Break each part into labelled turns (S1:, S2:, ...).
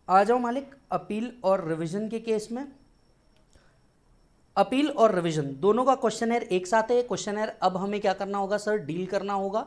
S1: आ जाओ मालिक अपील और रिवीजन के केस में। अपील और रिवीजन दोनों का क्वेश्चनर एक साथ है। क्वेश्चनर अब हमें क्या करना होगा सर, डील करना होगा,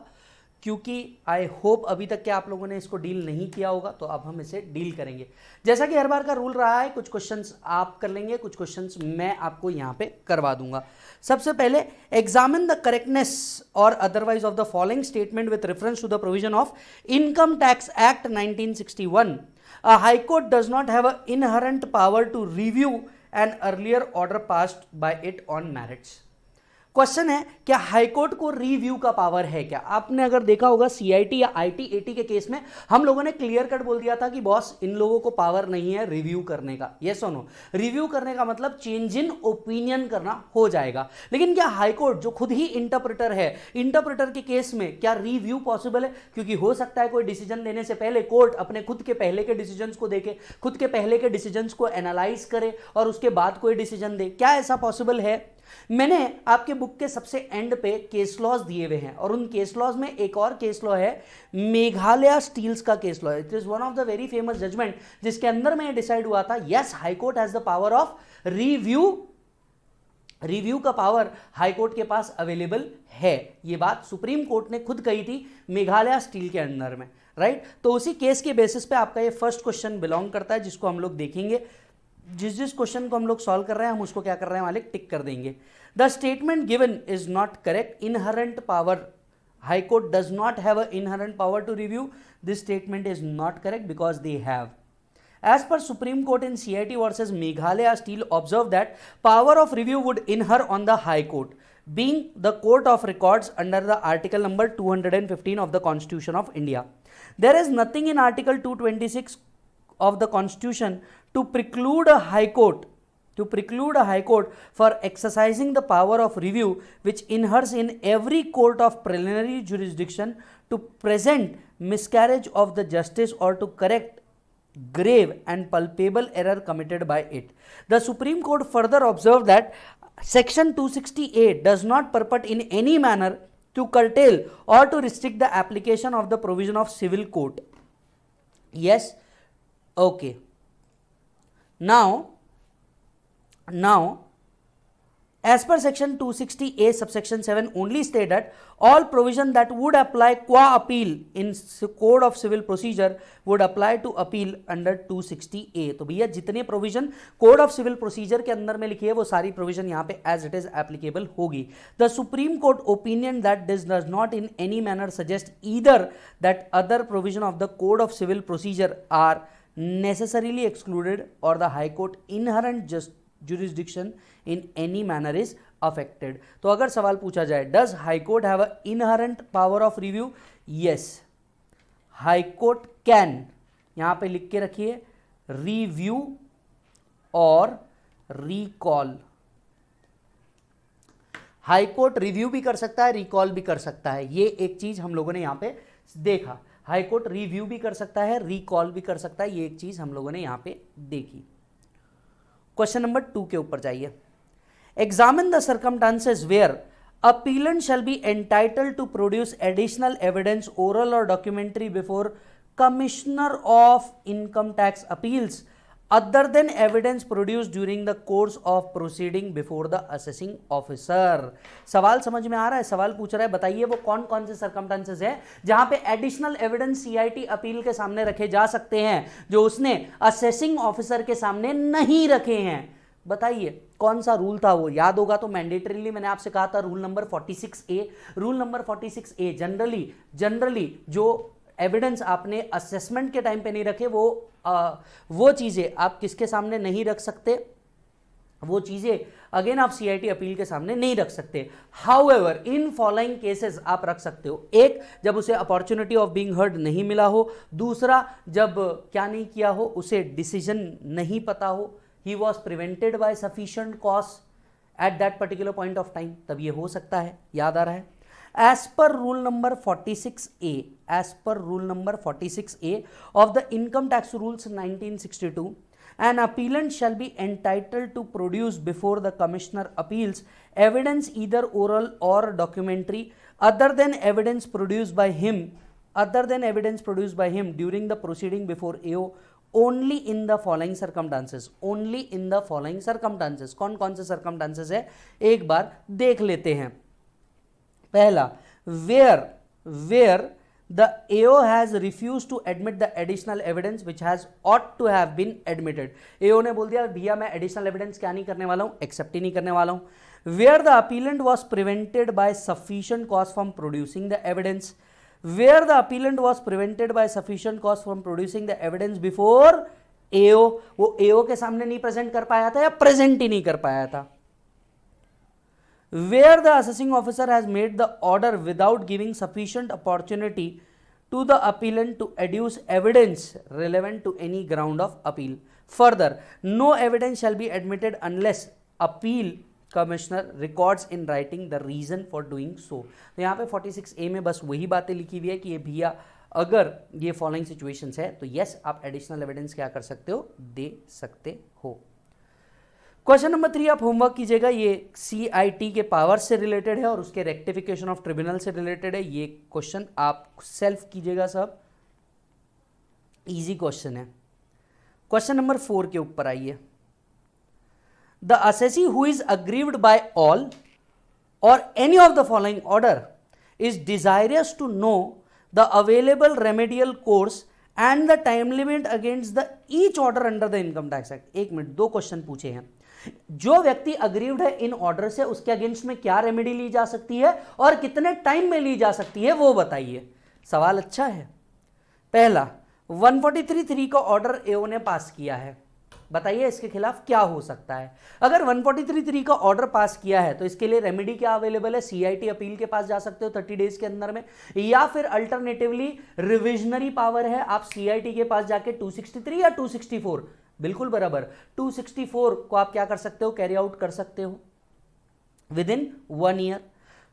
S1: क्योंकि आई होप अभी तक के आप लोगों ने इसको डील नहीं किया होगा, तो अब हम इसे डील करेंगे। जैसा कि हर बार का रूल रहा है, कुछ क्वेश्चंस आप कर लेंगे, कुछ क्वेश्चंस मैं आपको यहां पे करवा दूंगा। सबसे पहले, examine the correctness or otherwise of the following statement with reference to the provision of income tax act 1961। A high court does not have an inherent power to review an earlier order passed by it on merits। Question है, क्या high court को review का power है क्या? आपने अगर देखा होगा सीआईटी या आईटीएटी के केस में हम लोगों ने क्लियर कट बोल दिया था कि बॉस इन लोगों को पावर नहीं है रिव्यू करने का। यस और नो? रिव्यू करने का मतलब चेंज इन ओपिनियन करना हो जाएगा। लेकिन क्या हाईकोर्ट जो खुद ही इंटरप्रेटर है, इंटरप्रेटर के केस में क्या रिव्यू पॉसिबल है? क्योंकि हो सकता है कोई डिसीजन देने से पहले कोर्ट अपने खुद के पहले के डिसीजंस को देखे, खुद के पहले के डिसीजंस को एनालाइज करे और उसके बाद कोई डिसीजन दे। क्या ऐसा पॉसिबल है? मैंने आपके बुक के सबसे एंड पे केस लॉज दिए हुए हैं और उन केस लॉज में एक और केस लॉ है, मेघालय स्टील्स का case law. It is one of the very famous judgement जिसके अंदर में डिसाइड हुआ था, yes high court has the power of review. Review का पावर हाई कोर्ट के पास अवेलेबल है। ये बात सुप्रीम कोर्ट ने खुद कही थी मेघालय स्टील के अंदर में, राइट? तो उसी केस के बेसिस पे आपका ये फर्स्ट क्वेश्चन बिलोंग करता है, जिसको हम लोग देखेंगे। जिस क्वेश्चन को हम लोग सॉल्व कर रहे हैं हम उसको क्या कर रहे हैं मालिक, टिक कर देंगे। The statement given is not correct. Inherent power, high court does not have a inherent power to review. This statement is not correct because they have. As per Supreme Court in CIT versus Meghalaya Steel, observe that power of review would inhere on the High Court, being the court of records under the article number 215 of the Constitution of India. There is nothing in article 226 of the Constitution to preclude a High Court for exercising the power of review, which inheres in every court of preliminary jurisdiction to present miscarriage of the justice or to correct grave and palpable error committed by it. The Supreme Court further observed that Section 260A does not purport in any manner to curtail or to restrict the application of the provision of civil court. Yes? Okay. Now, as per section 260A subsection 7 only state that all provision that would apply qua appeal in code of civil procedure would apply to appeal under 260A। तो भैया जितने provision code of civil procedure के अंदर में लिखी है वो सारी प्रोविजन यहाँ पे एज इट इज एप्लीकेबल होगी। The supreme court opinion that this does not in any manner suggest either that other provision of the code of civil procedure are necessarily excluded or the high court inherent jurisdiction in any manner is affected। तो अगर सवाल पूछा जाए does high court have a inherent power of review? yes, high court can, यहां पे लिख के रखिए, review और recall। हाई कोर्ट रिव्यू भी कर सकता है, रिकॉल भी कर सकता है। ये एक चीज हम लोगों ने यहां पे देखा, हाई कोर्ट रिव्यू भी कर सकता है, रिकॉल भी कर सकता है। ये एक चीज हम लोगों ने यहां पे देखी। क्वेश्चन नंबर 2 के ऊपर जाइए। Examine the circumstances where appellant shall be entitled to produce additional evidence oral और documentary before commissioner of income tax appeals other than evidence produce during the course of proceeding before the assessing officer. सवाल समझ में आ रहा है? सवाल पूछ रहा है बताइए वो कौन कौन से सर्कमस्टांसेस हैं जहां पे एडिशनल एविडेंस सीआईटी अपील के सामने रखे जा सकते हैं जो उसने असेसिंग ऑफिसर के सामने नहीं रखे हैं। बताइए कौन सा रूल था वो? याद होगा तो मैंडेटरीली मैंने आपसे कहा था rule number 46A। Rule number 46A generally जो एविडेंस आपने असेसमेंट के टाइम पे नहीं रखे वो चीजें आप किसके सामने नहीं रख सकते, वो चीजें अगेन आप सीआईटी अपील के सामने नहीं रख सकते। हाउएवर इन फॉलोइंग केसेस आप रख सकते हो। एक, जब उसे अपॉर्चुनिटी ऑफ बीइंग हर्ड नहीं मिला हो। दूसरा, जब क्या नहीं किया हो, उसे डिसीजन नहीं पता हो, he was prevented by sufficient cause at that particular point of time, तब ये हो सकता है। याद आ रहा है? As per rule number 46A of the Income Tax Rules 1962, an appellant shall be entitled to produce before the Commissioner appeals evidence either oral or documentary other than evidence produced by him during the proceeding before AO only in the following circumstances, only in the following circumstances. कौन कौन से circumstances है एक बार देख लेते हैं। पहला, where the AO has refused to admit the additional evidence which has ought to have been admitted। AO ने बोल दिया भैया मैं additional evidence क्या नहीं करने वाला हूं, एक्सेप्ट ही नहीं करने वाला हूं। Where the appellant was prevented by sufficient cause from producing the evidence, where the appellant was prevented by sufficient cause from producing the evidence before AO, वो AO के सामने नहीं प्रेजेंट कर पाया था या प्रेजेंट ही नहीं कर पाया था। Where the assessing officer has made the order without giving sufficient opportunity to the appellant to adduce evidence relevant to any ground of appeal. Further, no evidence shall be admitted unless appeal commissioner records in writing the reason for doing so। तो यहाँ पे 46A में बस वही बातें लिखी हुई है कि ये भैया अगर ये फॉलोइंग सिचुएशंस है तो यस आप एडिशनल एविडेंस क्या कर सकते हो, दे सकते हो। क्वेश्चन नंबर 3 आप होमवर्क कीजिएगा, ये CIT के पावर से रिलेटेड है और उसके रेक्टिफिकेशन ऑफ ट्रिब्यूनल से रिलेटेड है। ये क्वेश्चन आप सेल्फ कीजिएगा, सब इजी क्वेश्चन है। क्वेश्चन नंबर 4 के ऊपर आइए। The assessee who is aggrieved by all और any of the following order is desirous to know the available remedial course and the time limit against the each order under the income tax act. एक minute, 2 question पूछे हैं। जो व्यक्ति aggrieved है in order से उसके against में क्या रेमेडी ली जा सकती है और कितने टाइम में ली जा सकती है वो बताइए। सवाल अच्छा है। पहला, 143(3) का ऑर्डर एओ ने पास किया है, बताइए इसके खिलाफ क्या हो सकता है। अगर 143(3) का ऑर्डर पास किया है तो इसके लिए रेमेडी क्या अवेलेबल है, CIT अपील के पास जा सकते हो 30 डेज के अंदर में, या फिर अल्टरनेटिवली रिविजनरी पावर है, आप CIT के पास जाके 263 या 264, बिल्कुल बराबर 264 को आप क्या कर सकते हो, कैरी आउट कर सकते हो within 1 year.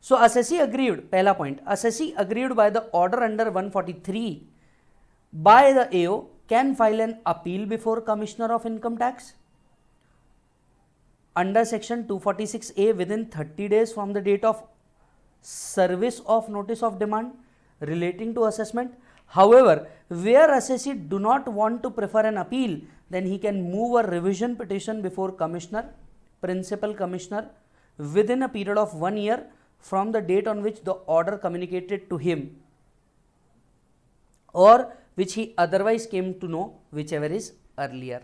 S1: So assessee aggrieved, पहला point, assessee aggrieved by the order under 143 by the AO can file an appeal before Commissioner of Income Tax under section 246A within 30 days from the date of service of notice of demand relating to assessment. However, where assessee do not want to prefer an appeal, then he can move a revision petition before Commissioner, Principal Commissioner within a period of 1 year from the date on which the order communicated to him or which he otherwise came to know, whichever is earlier.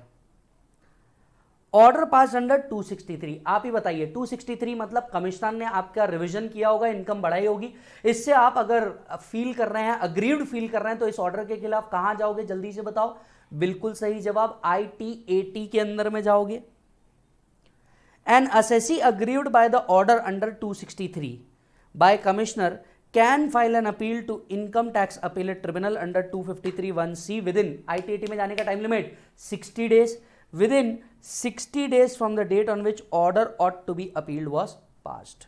S1: Order pass under 263, आप ही बताइए 263 मतलब commissioner ने आपका revision किया होगा, income बढ़ाई होगी, इससे आप अगर फील कर रहे हैं, अग्रीव्ड फील कर रहे हैं तो इस ऑर्डर के खिलाफ कहां जाओगे, जल्दी से बताओ। बिल्कुल सही जवाब ITAT के अंदर में जाओगे। N assessee aggrieved by the order under 263 by commissioner can file an appeal to income tax appellate tribunal under 253(1)(c within ITAT में जाने का time limit 60 days, within 60 days from the date on which order ought to be appealed was passed।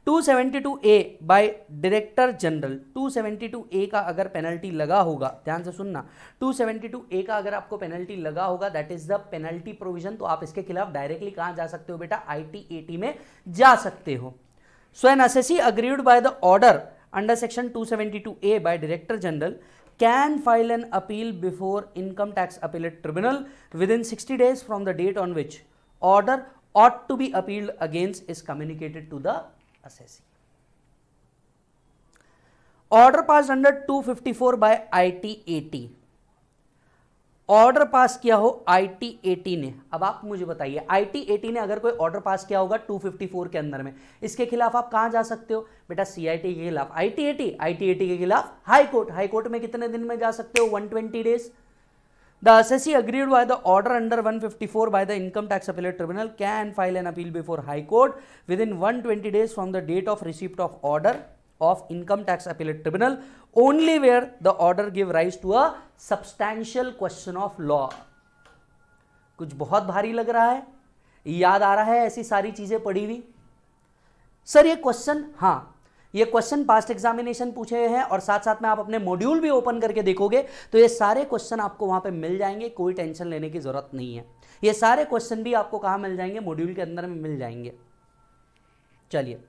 S1: 272A by director general, 272A का अगर penalty लगा होगा, ध्यान से सुनना, 272A का अगर आपको पेनल्टी लगा होगा, that is the penalty provision, तो आप इसके खिलाफ डायरेक्टली कहां जा सकते हो बेटा, ITAT में जा सकते हो। So an assessee aggrieved by the order under section 272A by Director General can file an appeal before Income Tax Appellate Tribunal within 60 days from the date on which order ought to be appealed against is communicated to the assessee। Order passed under 254 by ITAT, order pass किया हो ITAT ने, अब आप मुझे बताइए ITAT ने अगर कोई ऑर्डर पास किया होगा 254 के अंदर में, इसके खिलाफ आप कहां जा सकते हो बेटा, CIT के खिलाफ, ITAT के खिलाफ हाई कोर्ट, हाई कोर्ट में कितने दिन में जा सकते हो, 120 days. The assessee agreed by the order under 154 by the income tax appellate tribunal can file an appeal before high court within 120 days from the date of receipt of order of income tax appellate tribunal only where the order give rise to a substantial question of law। कुछ बहुत भारी लग रहा है, याद आ रहा है ऐसी सारी चीजें पढ़ी हुई सर ये क्वेश्चन, हाँ ये क्वेश्चन पास्ट एग्जामिनेशन पूछे हैं और साथ साथ में आप अपने मॉड्यूल भी ओपन करके देखोगे तो ये सारे क्वेश्चन आपको वहां पे मिल जाएंगे, कोई टेंशन लेने की जरूरत नहीं है। ये सारे क्वेश्चन भी आपको कहां मिल जाएंगे, मॉड्यूल के अंदर में मिल जाएंगे। चलिए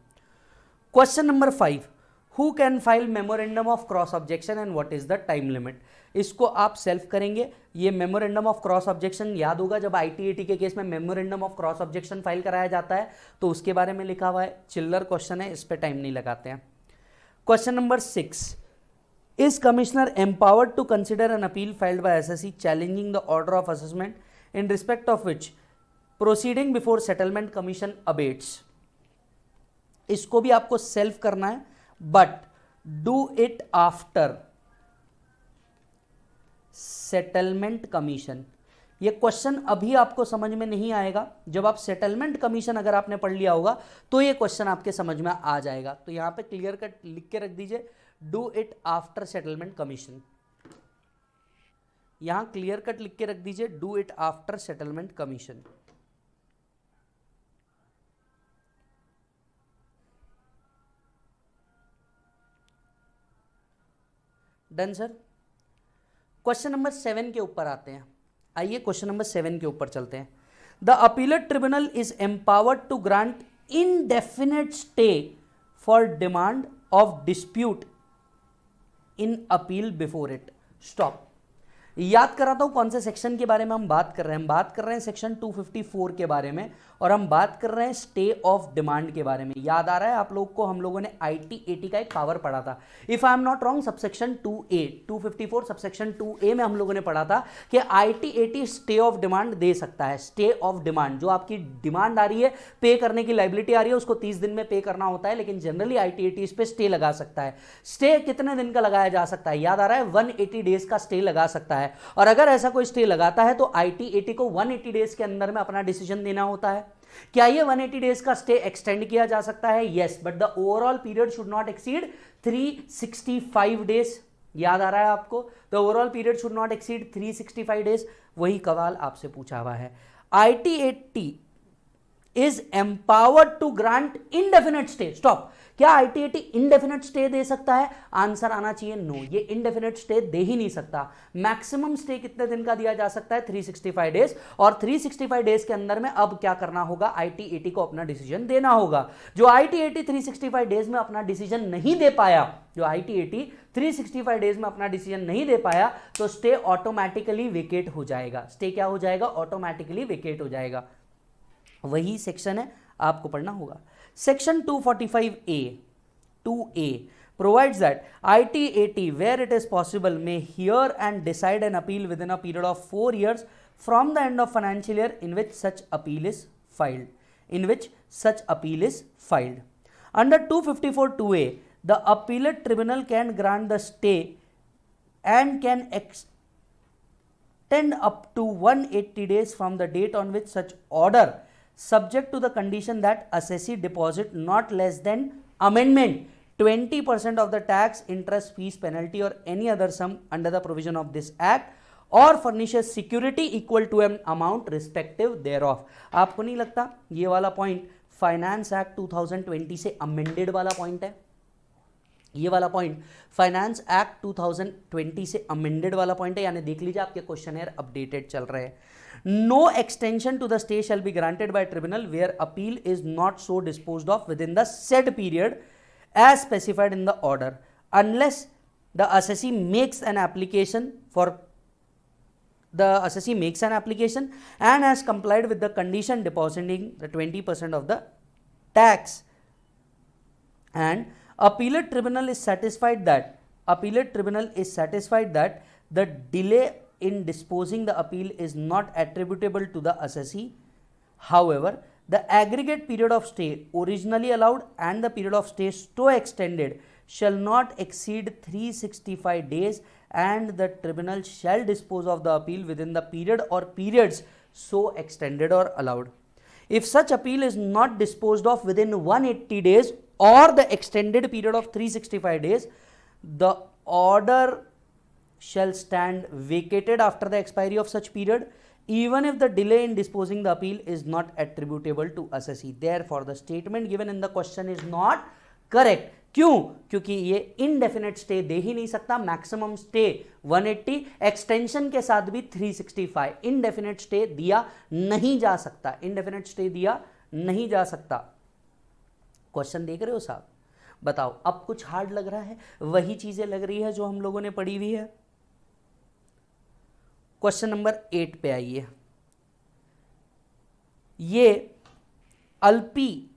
S1: question number 5, who can file memorandum of cross objection and what is the time limit. इसको आप सेल्फ करेंगे। ये मेमोरेंडम ऑफ क्रॉस ऑब्जेक्शन याद होगा, जब आईटीएटी के केस में memorandum of cross objection file कराया जाता है तो उसके बारे में लिखा हुआ है। चिल्लर क्वेश्चन है, इस पे टाइम नहीं लगाते हैं। Question number 6, is commissioner empowered to consider an appeal filed by SSC challenging the order of assessment in respect of which proceeding before settlement commission abates. इसको भी आपको सेल्फ करना है, but do it after settlement commission. ये question अभी आपको समझ में नहीं आएगा, जब आप सेटलमेंट कमीशन अगर आपने पढ़ लिया होगा तो ये क्वेश्चन आपके समझ में आ जाएगा। तो यहां पे क्लियर कट लिख के रख दीजिए, do it after settlement commission. यहां क्लियर कट लिख के रख दीजिए, do it after settlement commission. Done sir. Question number 7 के ऊपर आते हैं। आइए क्वेश्चन नंबर 7 के ऊपर चलते हैं। The appellate tribunal is empowered to grant indefinite stay for demand of dispute in appeal before it. Stop. याद कराता हूं कौन से सेक्शन के बारे में हम बात कर रहे हैं। हम बात कर रहे हैं सेक्शन 254 के बारे में, और हम बात कर रहे हैं स्टे ऑफ डिमांड के बारे में। याद आ रहा है आप लोग को, हम लोगों ने आईटी80 का एक पावर पढ़ा था, if I am not wrong subsection 2A 254 subsection 2A में हम लोगों ने पढ़ा था कि आईटी80 स्टे ऑफ डिमांड दे सकता है। स्टे ऑफ डिमांड, जो आपकी डिमांड आ रही है, पे करने की लाइबिलिटी आ रही है, उसको 30 दिन में पे करना होता है, लेकिन जनरली आईटी80 इस पे स्टे लगा सकता है। स्टे कितने दिन का लगाया जा सकता है? याद आ रहा है 180 डेज का स्टे लगा सकता है। और अगर ऐसा कोई स्टे लगाता है तो आईटी80 को 180 डेज के अंदर में अपना डिसीजन देना होता है। क्या ये 180 डेज का स्टे एक्सटेंड किया जा सकता है? Yes, but the overall period should not exceed 365 days. याद आ रहा है आपको? The overall period should not exceed 365 days. वही सवाल आपसे पूछा हुआ है। ITAT is empowered to grant indefinite stay. Stop. क्या आईटी80 इनडेफिनेट स्टे दे सकता है? आंसर आना चाहिए नो, ये इनडेफिनेट स्टे दे ही नहीं सकता। मैक्सिमम स्टे कितने दिन का दिया जा सकता है? 365 डेज। और 365 डेज के अंदर में अब क्या करना होगा? आईटी80 को अपना डिसीजन देना होगा। जो आईटी80 365 डेज में अपना डिसीजन नहीं दे पाया, जो आईटी80 365 डेज में अपना डिसीजन नहीं दे पाया, तो स्टे ऑटोमेटिकली वेकेट हो जाएगा। स्टे क्या हो जाएगा? ऑटोमेटिकली वेकेट हो जाएगा। वही सेक्शन है, आपको पढ़ना होगा। Section 245A 2A provides that IT80 where it is possible may hear and decide an appeal within a period of 4 years from the end of financial year in which such appeal is filed. Under 254 2A, the appellate tribunal can grant the stay and can extend up to 180 days from the date on which such order, subject to the condition that assessee deposit not less than amendment 20% of the tax, interest, fees, penalty or any other sum under the provision of this act or furnishes security equal to an amount respective thereof. आपको नहीं लगता ये वाला point finance act 2020 से amended वाला point है? ये वाला पॉइंट फाइनेंस एक्ट 2020 से अमेंडेड वाला पॉइंट है, यानी देख लीजिए आपके क्वेश्चनर अपडेटेड चल रहे हैं। No extension to the stay shall be granted by tribunal where appeal is not so disposed of within the said period as specified in the order, unless the assessee makes an application and has complied with the condition depositing the 20% of the tax, and appellate tribunal is satisfied that the delay in disposing the appeal is not attributable to the assessee. However, the aggregate period of stay originally allowed and the period of stay so extended shall not exceed 365 days, and the tribunal shall dispose of the appeal within the period or periods so extended or allowed. If such appeal is not disposed of within 180 days or the extended period of 365 days, the order shall stand vacated after the expiry of such period, even if the delay in disposing the appeal is not attributable to assessee. Therefore, the statement given in the question is not correct. क्यों? क्योंकि ये indefinite stay दे ही नहीं सकता। Maximum stay 180, extension के साथ भी 365। Indefinite stay दिया नहीं जा सकता, इनडेफिनेट स्टे दिया नहीं जा सकता। क्वेश्चन देख रहे हो साहब? बताओ अब कुछ हार्ड लग रहा है? वही चीजें लग रही है जो हम लोगों ने पढ़ी हुई है। क्वेश्चन नंबर 8 पे आइए। ये अल्पी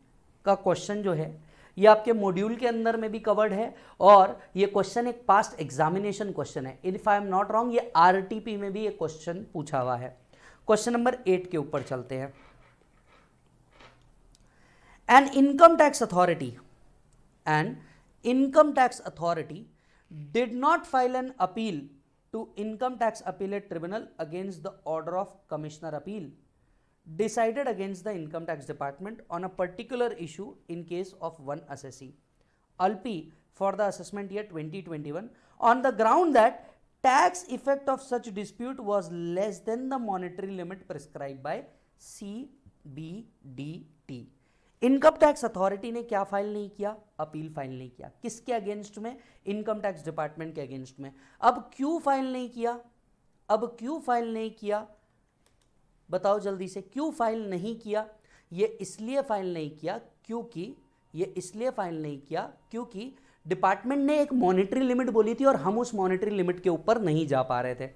S1: का क्वेश्चन जो है ये आपके मॉड्यूल के अंदर में भी कवर्ड है और ये क्वेश्चन एक पास्ट एग्जामिनेशन क्वेश्चन है। If I am not wrong ये आरटीपी में भी ये क्वेश्चन पूछा हुआ है। क्वेश्चन नंबर 8 के ऊपर चलते हैं। An income tax authority did not file an appeal to income tax appellate tribunal against the order of commissioner appeal decided against the income tax department on a particular issue in case of one assessee Alpi for the assessment year 2021 on the ground that tax effect of such dispute was less than the monetary limit prescribed by CBDT। Income tax authority ने क्या file नहीं किया? Appeal file नहीं किया। किसके against में? Income tax department के against में। अब क्यों फाइल नहीं किया? बताओ जल्दी से, क्यों फाइल नहीं किया? ये इसलिए फाइल नहीं किया क्योंकि डिपार्टमेंट ने एक मॉनेटरी लिमिट बोली थी और हम उस मॉनेटरी लिमिट के ऊपर नहीं जा पा रहे थे।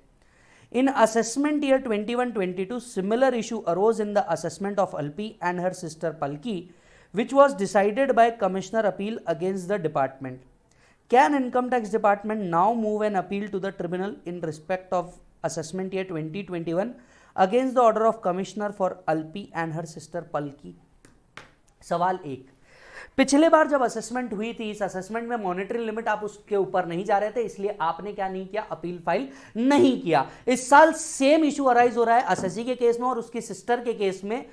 S1: In assessment year 21-22 similar issue arose in the assessment of Alpi and her sister Palki which was decided by commissioner appeal against the department. Can income tax department now move an appeal to the tribunal in respect of assessment year 2021 against the order of commissioner for Alpi and her sister Palki? सवाल 1, पिछले बार जब assessment हुई थी, इस assessment में monetary limit आप उसके ऊपर नहीं जा रहे थे, इसलिए आपने क्या नहीं किया? अपील फाइल नहीं किया। इस साल सेम इशू अराइज हो रहा है असेसी के केस में और उसकी सिस्टर के केस में।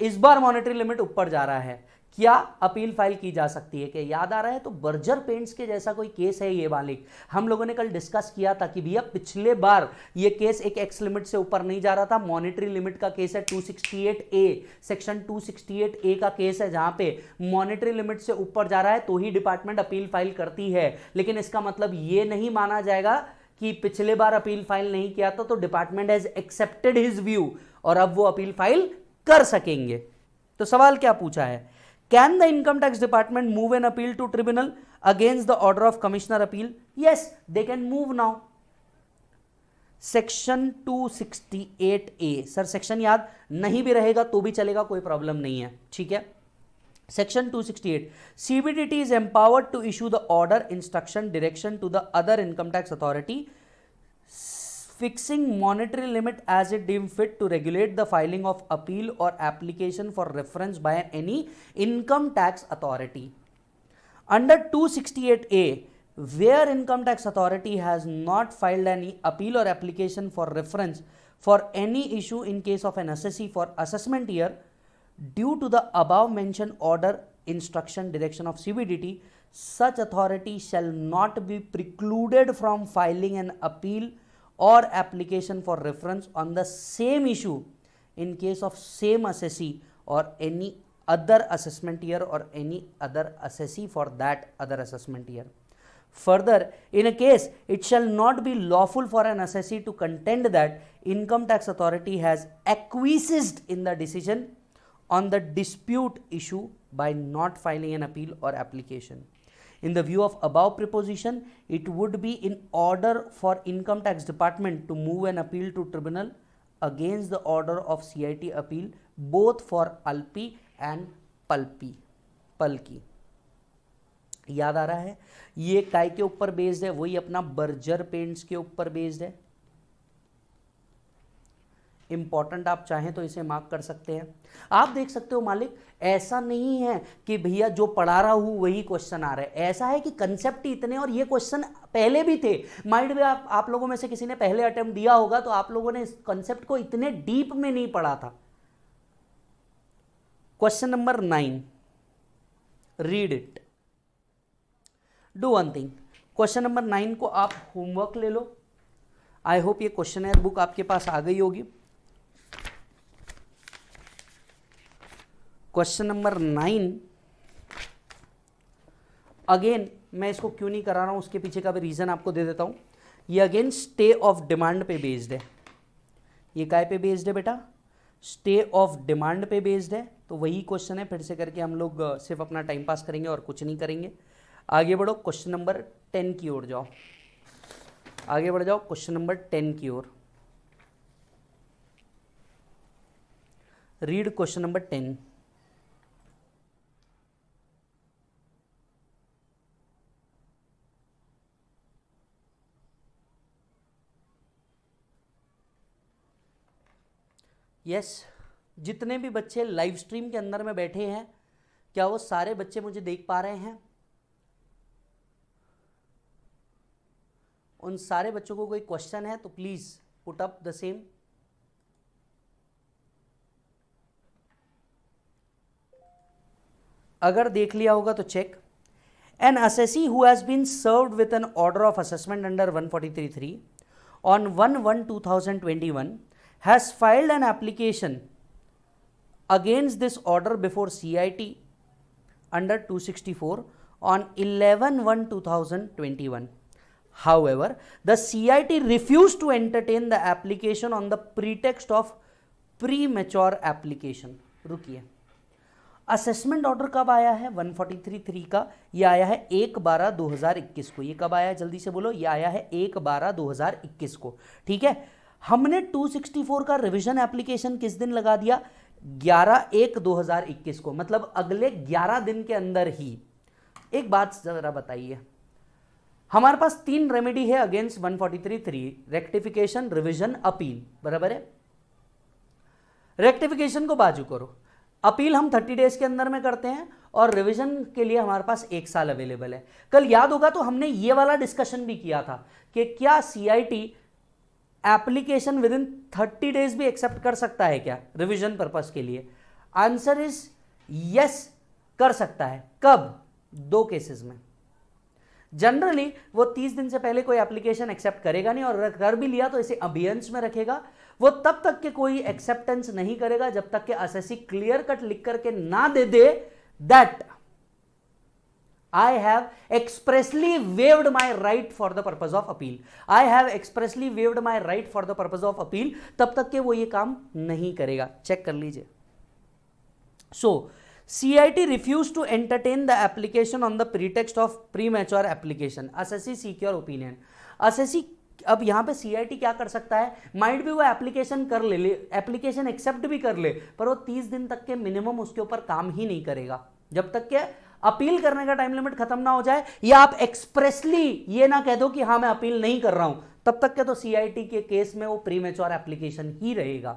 S1: इस बार मॉनेटरी लिमिट ऊपर जा रहा है, क्या अपील फाइल की जा सकती है? क्या याद आ रहा है? तो बर्जर पेंट्स के जैसा कोई केस है ये मालिक, हम लोगों ने कल डिस्कस किया था कि भैया पिछले बार ये केस एक एक्स लिमिट से ऊपर नहीं जा रहा था। मॉनेटरी लिमिट का केस है 268A, सेक्शन 268A का केस है, जहां पे मॉनेटरी लिमिट से ऊपर जा रहा है तो ही डिपार्टमेंट अपील फाइल करती है। लेकिन इसका मतलब ये नहीं माना जाएगा कि पिछले बार अपील फाइल नहीं किया था तो department has accepted his view और अब वो अपील फाइल कर सकेंगे। तो सवाल क्या पूछा है? Can the income tax department move an appeal to tribunal against the order of commissioner appeal? Yes, they can move now. Section 268A, sir section याद नहीं भी रहेगा तो भी चलेगा, कोई प्रॉब्लम नहीं है, ठीक है। Section 268, CBDT is empowered to issue the order, instruction, direction to the other income tax authority fixing monetary limit as it deemed fit to regulate the filing of appeal or application for reference by any income tax authority. Under 268A, where income tax authority has not filed any appeal or application for reference for any issue in case of an assessee for assessment year, due to the above mentioned order, instruction, direction of CBDT, such authority shall not be precluded from filing an appeal or application for reference on the same issue in case of same assessee or any other assessment year or any other assessee for that other assessment year. Further, in a case, it shall not be lawful for an assessee to contend that income tax authority has acquiesced in the decision on the dispute issue by not filing an appeal or application. In the view of above proposition, it would be in order for income tax department to move an appeal to tribunal against the order of CIT appeal both for Alpi and Palki. याद आ रहा है? ये काय के ऊपर based है? वही अपना बर्जर पेंट्स के ऊपर बेस्ड है। इंपॉर्टेंट, आप चाहें तो इसे मार्क कर सकते हैं। आप देख सकते हो मालिक, ऐसा नहीं है कि भैया जो पढ़ा रहा हूं वही क्वेश्चन आ रहा है। ऐसा है कि कंसेप्ट इतने और ये क्वेश्चन पहले भी थे। माइंड में आप लोगों में से किसी ने पहले अटेम्प्ट दिया होगा तो आप लोगों ने इस कंसेप्ट को इतने डीप में नहीं पढ़ा था। Question number 9, read it, do one thing. Question number 9 को आप होमवर्क ले लो। आई होप ये क्वेश्चनर बुक आपके पास आ गई होगी। क्वेश्चन नंबर 9, अगेन मैं इसको क्यों नहीं करा रहा हूं उसके पीछे का भी रीजन आपको दे देता हूं। ये अगेन स्टे ऑफ डिमांड पे बेस्ड है। ये काय पे बेस्ड है बेटा? स्टे ऑफ डिमांड पे बेस्ड है। तो वही क्वेश्चन है, फिर से करके हम लोग सिर्फ अपना टाइम पास करेंगे और कुछ नहीं करेंगे। आगे बढ़ो, क्वेश्चन नंबर 10 की ओर जाओ, आगे बढ़ जाओ क्वेश्चन नंबर 10 की ओर। Read question number 10। यस, जितने भी बच्चे लाइव स्ट्रीम के अंदर में बैठे हैं, क्या वो सारे बच्चे मुझे देख पा रहे हैं? उन सारे बच्चों को कोई क्वेश्चन है तो please put up the same. अगर देख लिया होगा तो check. An assessee who has been served with an order of assessment under 143(3) on 1/1/2021 has filed an application against this order before CIT under 264 on 11/1/2021. However, the CIT refused to entertain the application on the pretext of premature application. रुकिए, assessment order कब आया है? 143(3) का। ये आया है 1/12/2021 को। ये कब आया है? जल्दी से बोलो। ये आया है 1/12/2021 को। ठीक है, हमने 264 का रिवीजन एप्लीकेशन किस दिन लगा दिया? 11/1/2021 को, मतलब अगले 11 दिन के अंदर ही। एक बात जरा बताइए, हमारे पास 3 रेमेडी है अगेंस्ट 143(3): रेक्टिफिकेशन, रिवीजन, अपील। बराबर है? रेक्टिफिकेशन को बाजू करो, अपील हम 30 डेज के अंदर में करते हैं और रिवीजन के लिए हमारे पास 1 साल अवेलेबल है। कल याद होगा तो हमने ये वाला डिस्कशन भी किया था कि क्या CIT application with in 30 days भी एक्सेप्ट कर सकता है क्या रिवीजन पर्पस के लिए? आंसर इज यस, कर सकता है। कब? 2 केसेस में। जनरली वो 30 दिन से पहले कोई एप्लीकेशन एक्सेप्ट करेगा नहीं, और कर भी लिया तो इसे अबियंस में रखेगा। वो तब तक के कोई एक्सेप्टेंस नहीं करेगा जब तक के असेसी क्लियर कट लिख करके ना दे दे that I have expressly waived my right for the purpose of appeal. I have expressly waived my right for the purpose of appeal. तब तक के वो ये काम नहीं करेगा। चेक कर लीजिए। So CIT refused to entertain the application on the pretext of premature application. Assessee seek your opinion. Assessee, अब यहां पे CIT क्या कर सकता है? माइट भी वो एप्लीकेशन कर ले, एप्लीकेशन एक्सेप्ट भी कर ले, पर वो 30 दिन तक के मिनिमम उसके ऊपर काम ही नहीं करेगा जब तक के अपील करने का टाइम लिमिट खत्म ना हो जाए, या आप एक्सप्रेसली ये ना कह दो कि हाँ मैं अपील नहीं कर रहा हूं, तब तक के तो CIT के केस में वो प्रीमेच्योर एप्लीकेशन ही रहेगा।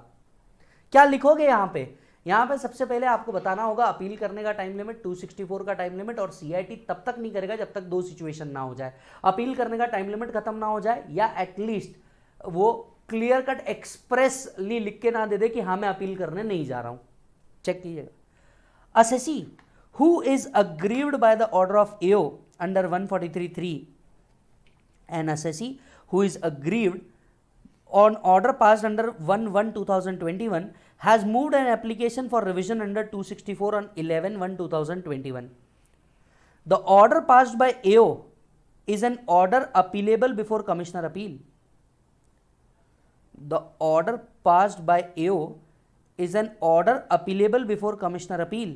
S1: क्या लिखोगे यहां पे? यहां पे सबसे पहले आपको बताना होगा अपील करने का टाइम लिमिट 264 का टाइम लिमिट, और CIT तब तक नहीं करेगा जब तक 2 सिचुएशन ना हो जाए: अपील करने का टाइम लिमिट खत्म ना हो जाए, या एटलीस्ट वो क्लियर कट एक्सप्रेसली लिख के ना दे दे कि हाँ मैं अपील करने नहीं जा रहा हूं। चेक कीजिएगा। Assessee who is aggrieved by the order of AO under 143(3), an assessee who is aggrieved on order passed under 1/1/2021 has moved an application for revision under 264 on 11/1/2021. The order passed by AO is an order appealable before Commissioner Appeal. The order passed by AO is an order appealable before Commissioner Appeal.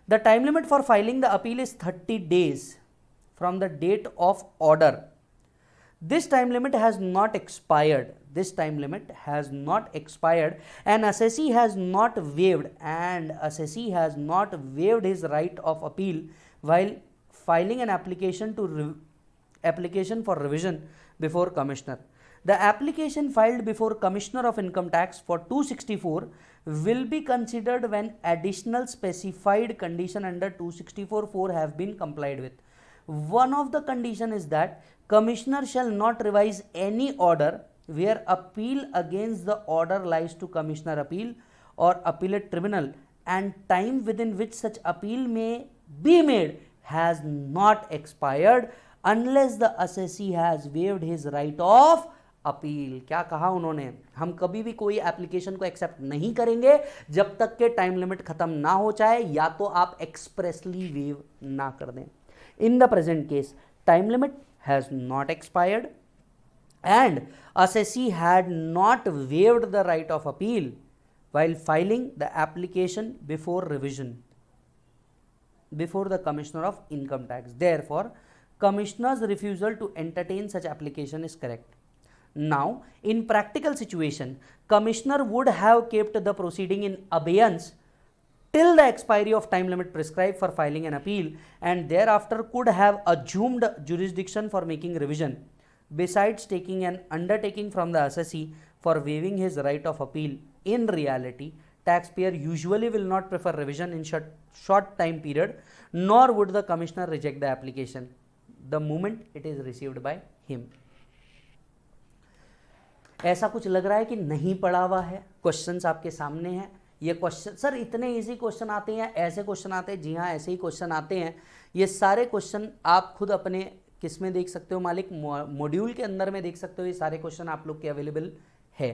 S1: The time limit for filing the appeal is 30 days from the date of order. This time limit has not expired. This time limit has not expired, and assessee has not waived, his right of appeal while filing an application for revision before Commissioner. The application filed before Commissioner of Income Tax for 264 will be considered when additional specified condition under 264(4) have been complied with. One of the condition is that Commissioner shall not revise any order where appeal against the order lies to Commissioner Appeal or Appellate Tribunal, and time within which such appeal may be made has not expired unless the assessee has waived his right of appeal. क्या कहा उन्होंने? हम कभी भी कोई application को accept नहीं करेंगे जब तक के टाइम लिमिट खत्म ना हो जाए, या तो आप एक्सप्रेसली वेव ना कर दें। In the present case time limit has not expired and assessee had not waived the right of appeal while filing the application before revision. before the Commissioner of Income Tax. Therefore, Commissioner's refusal to entertain such application is correct. Now, in practical situation, Commissioner would have kept the proceeding in abeyance till the expiry of time limit prescribed for filing an appeal, and thereafter could have assumed jurisdiction for making revision, besides taking an undertaking from the assessee for waiving his right of appeal. In reality, taxpayer usually will not prefer revision in short time period, nor would the Commissioner reject the application the moment it is received by him. ऐसा कुछ लग रहा है कि नहीं पढ़ा हुआ है, क्वेश्चंस आपके सामने हैं. ये क्वेश्चन सर इतने इजी क्वेश्चन आते हैं, ऐसे क्वेश्चन आते हैं? जी हाँ, ऐसे ही क्वेश्चन आते हैं. ये सारे क्वेश्चन आप खुद अपने किस में देख सकते हो मालिक, मॉड्यूल के अंदर में देख सकते हो. ये सारे क्वेश्चन आप लोग के अवेलेबल है.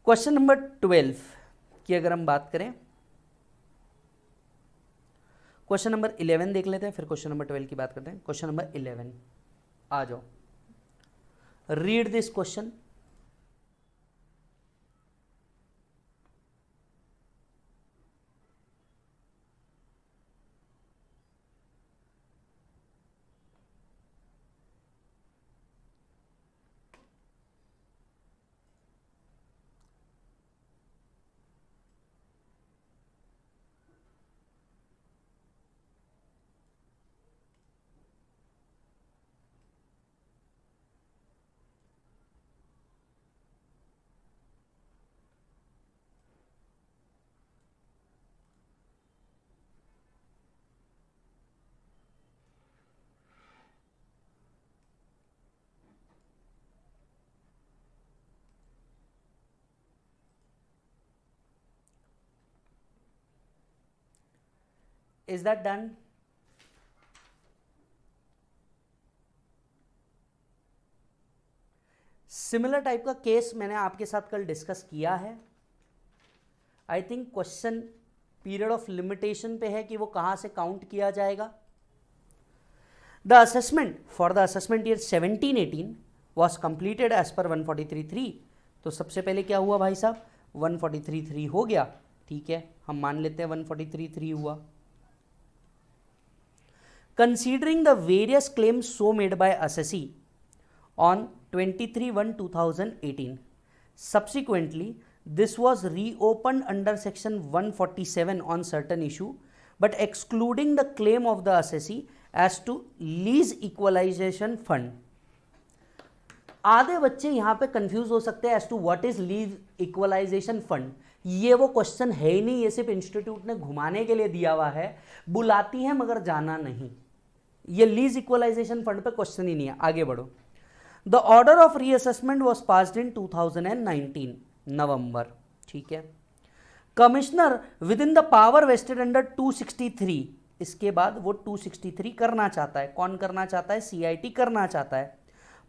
S1: क्वेश्चन नंबर 12 की अगर हम बात करें, क्वेश्चन नंबर 11 देख लेते हैं, फिर क्वेश्चन नंबर 12 की बात करते हैं. क्वेश्चन नंबर 11, आ जाओ, read this question. Is that done? Similar type का केस मैंने आपके साथ कल डिस्कस किया है. I think question period of limitation पे है कि वो कहां से काउंट किया जाएगा. The assessment for the assessment year 17-18 was completed as per 143.3. तो सबसे पहले क्या हुआ भाई साहब, 143.3 हो गया. ठीक है, हम मान लेते हैं 143.3 हुआ. Considering the various claims so made by assessee on 23/1/2018, subsequently this was reopened under section 147 on certain issue, but excluding the claim of the assessee as to lease equalization fund. आधे बच्चे यहाँ पे कंफ्यूज हो सकते हैं as to what is lease equalisation fund. ये वो question है ही नहीं, ये सिर्फ इंस्टीट्यूट ने घुमाने के लिए दिया हुआ है, बुलाती है मगर जाना नहीं. ये लीज इक्वलाइजेशन फंड पे क्वेश्चन ही नहीं है. आगे बढ़ो. The order of reassessment was passed in 2019 November. ठीक है. Commissioner within the power vested under 263, इसके बाद वो 263 करना चाहता है. कौन करना चाहता है? सीआईटी करना चाहता है.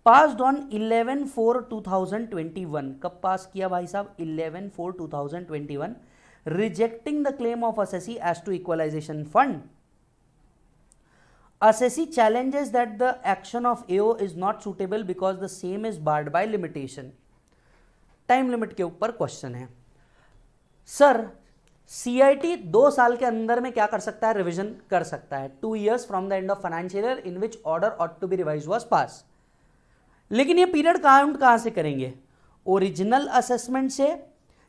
S1: Passed on 11/4/2021. कब पास किया भाई साहब? 11/4/2021. Rejecting the claim of assessee as to equalization fund. Assessee challenges that the action of AO is not suitable because the same is barred by limitation. Time limit के ऊपर question है. Sir CIT 2 साल के अंदर में क्या कर सकता है? रिवीजन कर सकता है. 2 years from the end of financial year in which order ought to be revise was pass. लेकिन ये पीरियड काउंट कहां से करेंगे? ओरिजिनल असेसमेंट से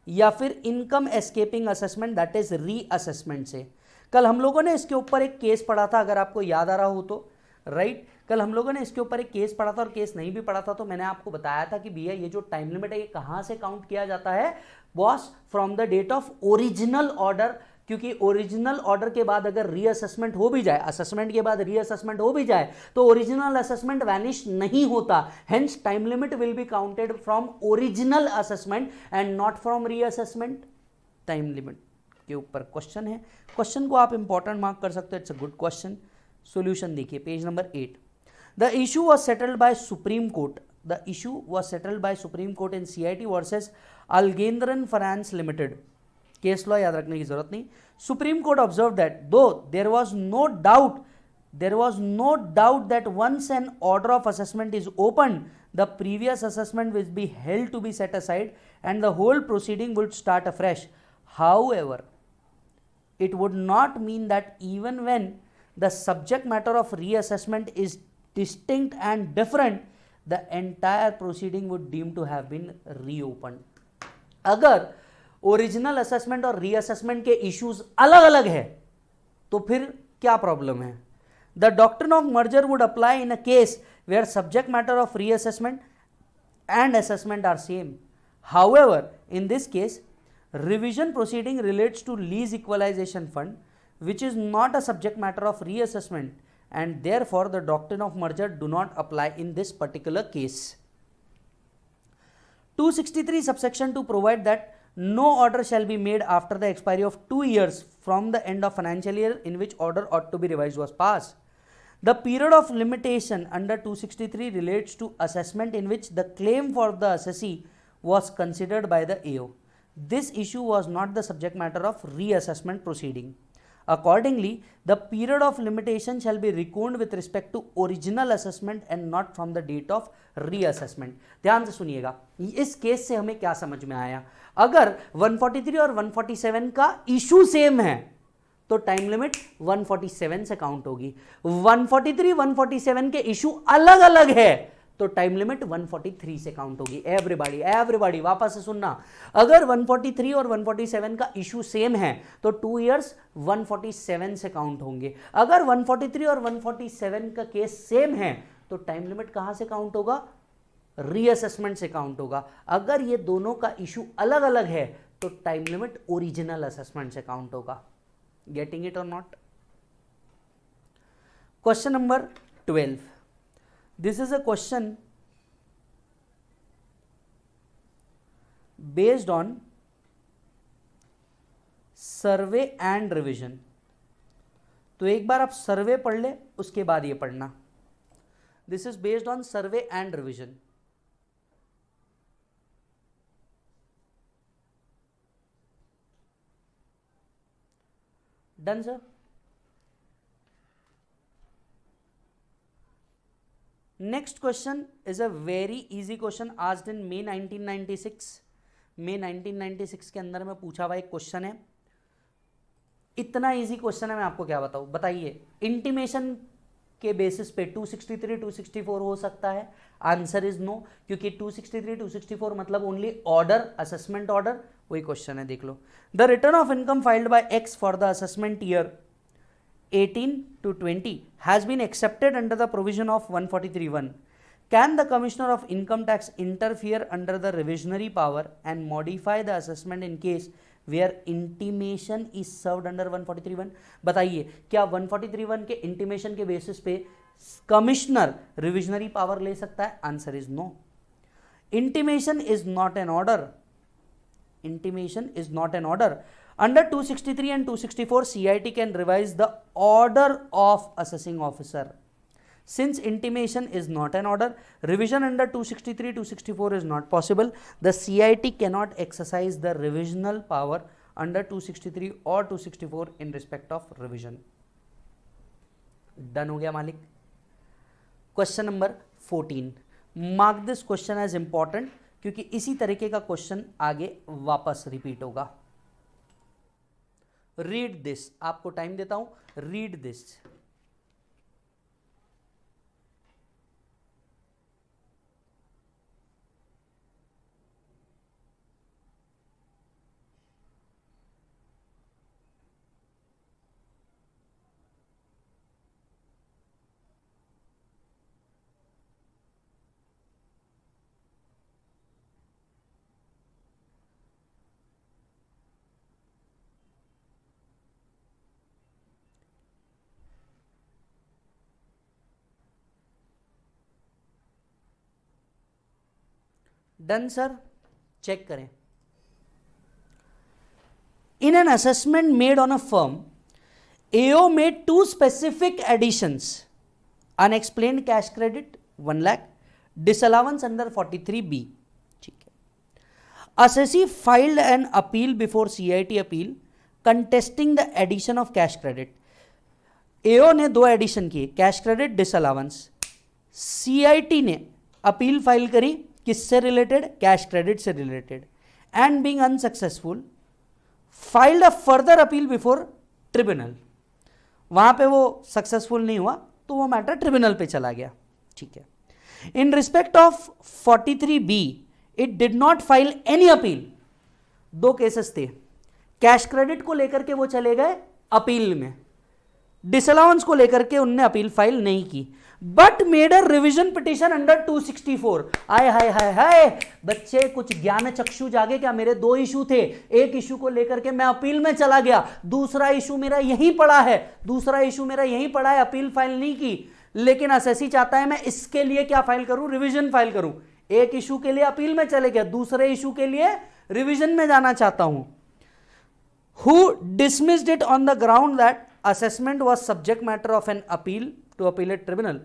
S1: या फिर income escaping assessment, that is reassessment से. कल हम लोगों ने इसके ऊपर एक केस पढ़ा था, अगर आपको याद आ रहा हो तो, राइट. कल हम लोगों ने इसके ऊपर एक केस पढ़ा था, और केस नहीं भी पढ़ा था तो मैंने आपको बताया था कि भैया ये जो टाइम लिमिट है ये कहां से काउंट किया जाता है? Boss from the date of original order. क्योंकि ओरिजिनल ऑर्डर के बाद अगर रीअसेसमेंट हो भी जाए, असेसमेंट के बाद रीअसेसमेंट हो भी जाए, तो ओरिजिनल असेसमेंट वैनिश नहीं होता. Hence time limit will be counted from original assessment and not from reassessment. Time limit के ऊपर क्वेश्चन है. क्वेश्चन को आप इंपॉर्टेंट मार्क कर सकते हो. It's a good question. Solution देखिए page number 8. The issue was settled by supreme court. The issue was settled by supreme court in CIT versus Alagendran finance limited. Case law याद रखने की जरूरत नहीं. Supreme court observe that though there was no doubt that once an order of assessment is open, the previous assessment will be held to be set aside and the whole proceeding will start afresh. However, it would not mean that even when the subject matter of reassessment is distinct and different, the entire proceeding would deem to have been reopened. अगर original assessment और reassessment के issues अलग अलग है तो फिर क्या problem है? The doctrine of merger would apply in a case where subject matter of reassessment and assessment are same. However, in this case, revision proceeding relates to lease equalization fund, which is not a subject matter of reassessment, and therefore the doctrine of merger do not apply in this particular case. 263 subsection 2 provide that no order shall be made after the expiry of 2 years from the end of financial year in which order ought to be revised was passed. The period of limitation under 263 relates to assessment in which the claim for the assessee was considered by the AO. This issue was not the subject matter of reassessment proceeding. Accordingly, the period of limitation shall be reckoned with respect to original assessment and not from the date of reassessment. ध्यान से सुनिएगा, इस case से हमें क्या समझ में आया? अगर 143 और 147 का इशू सेम है तो टाइम लिमिट 147 से काउंट होगी. 143 147 के इशू अलग अलग है तो टाइम लिमिट 143 से काउंट होगी. एवरीबॉडी वापस से सुनना, अगर 143 और 147 का इशू सेम है तो 2 इयर्स 147 से काउंट होंगे. अगर 143 और 147 का केस सेम है तो टाइम लिमिट कहां से काउंट होगा? रीअसेसमेंट से काउंट होगा. अगर ये दोनों का इशू अलग अलग है तो टाइम लिमिट ओरिजिनल असेसमेंट से काउंट होगा. Getting it or not? Question number 12. This is a question based on survey and revision. तो एक बार आप सर्वे पढ़ ले, उसके बाद ये पढ़ना. This is based on survey and revision. Done, sir? Next question is a very easy question asked in May 1996. May 1996 के अंदर में पूछा हुआ एक क्वेश्चन है. इतना इजी क्वेश्चन है, मैं आपको क्या बताऊं. बताइए, इंटीमेशन के बेसिस पे 263 264 हो सकता है? आंसर इज नो, क्योंकि 263 264 मतलब ओनली ऑर्डर, असेसमेंट ऑर्डर. वही क्वेश्चन है, देख लो. The return of income filed by X for the assessment year 18 to 20 has been accepted under the provision of 143(1). Can the Commissioner of Income Tax interfere under the revisionary power and modify the assessment in case where intimation is served under 143(1)? बताइए, क्या 143(1) के intimation के basis पे commissioner revisionary power ले सकता है? Answer is no. Intimation is not an order. Intimation is not an order. Under 263 and 264, CIT can revise the order of assessing officer. Since intimation is not an order, revision under 263 264 is not possible. The CIT cannot exercise the revisional power under 263 or 264 in respect of revision. Done हो गया मालिक. Question number 14. Mark this question as important, क्योंकि इसी तरीके का question आगे वापस repeat होगा. रीड दिस, आपको टाइम देता हूं, read this. Done sir, check करें. In an assessment made on a firm, AO made 2 specific additions: unexplained cash credit 1 lakh, disallowance under 43B. ठीक है. Assessee filed an appeal before CIT appeal contesting the addition of cash credit. AO ने 2 addition किए, cash credit, disallowance. CIT ने appeal file करी, किससे related? Cash credit से related. And being unsuccessful filed a further appeal before tribunal, वहां पे वो successful नहीं हुआ तो वो मैटर ट्रिब्यूनल पे चला गया, ठीक है। इन respect of 43B it did not file any appeal. दो केसेस थे, कैश क्रेडिट को लेकर के वो चले गए अपील में, डिसअलाउंस को लेकर के उनने अपील फाइल नहीं की, but made a revision petition under 264। आय हाय हाय हाय, बच्चे कुछ ज्ञान चक्षु जागे क्या? मेरे दो इशू थे, एक इशू को लेकर के मैं अपील में चला गया, दूसरा इशू मेरा यहीं पड़ा है, अपील फाइल नहीं की, लेकिन एसएससी चाहता है मैं इसके लिए क्या फाइल करूं? रिवीजन फाइल करूं। एक इशू के लिए अपील में चले गया, दूसरे इशू के लिए रिवीजन में जाना चाहता हूं। Who dismissed it on the ground that assessment was subject matter of an appeal to appellate tribunal,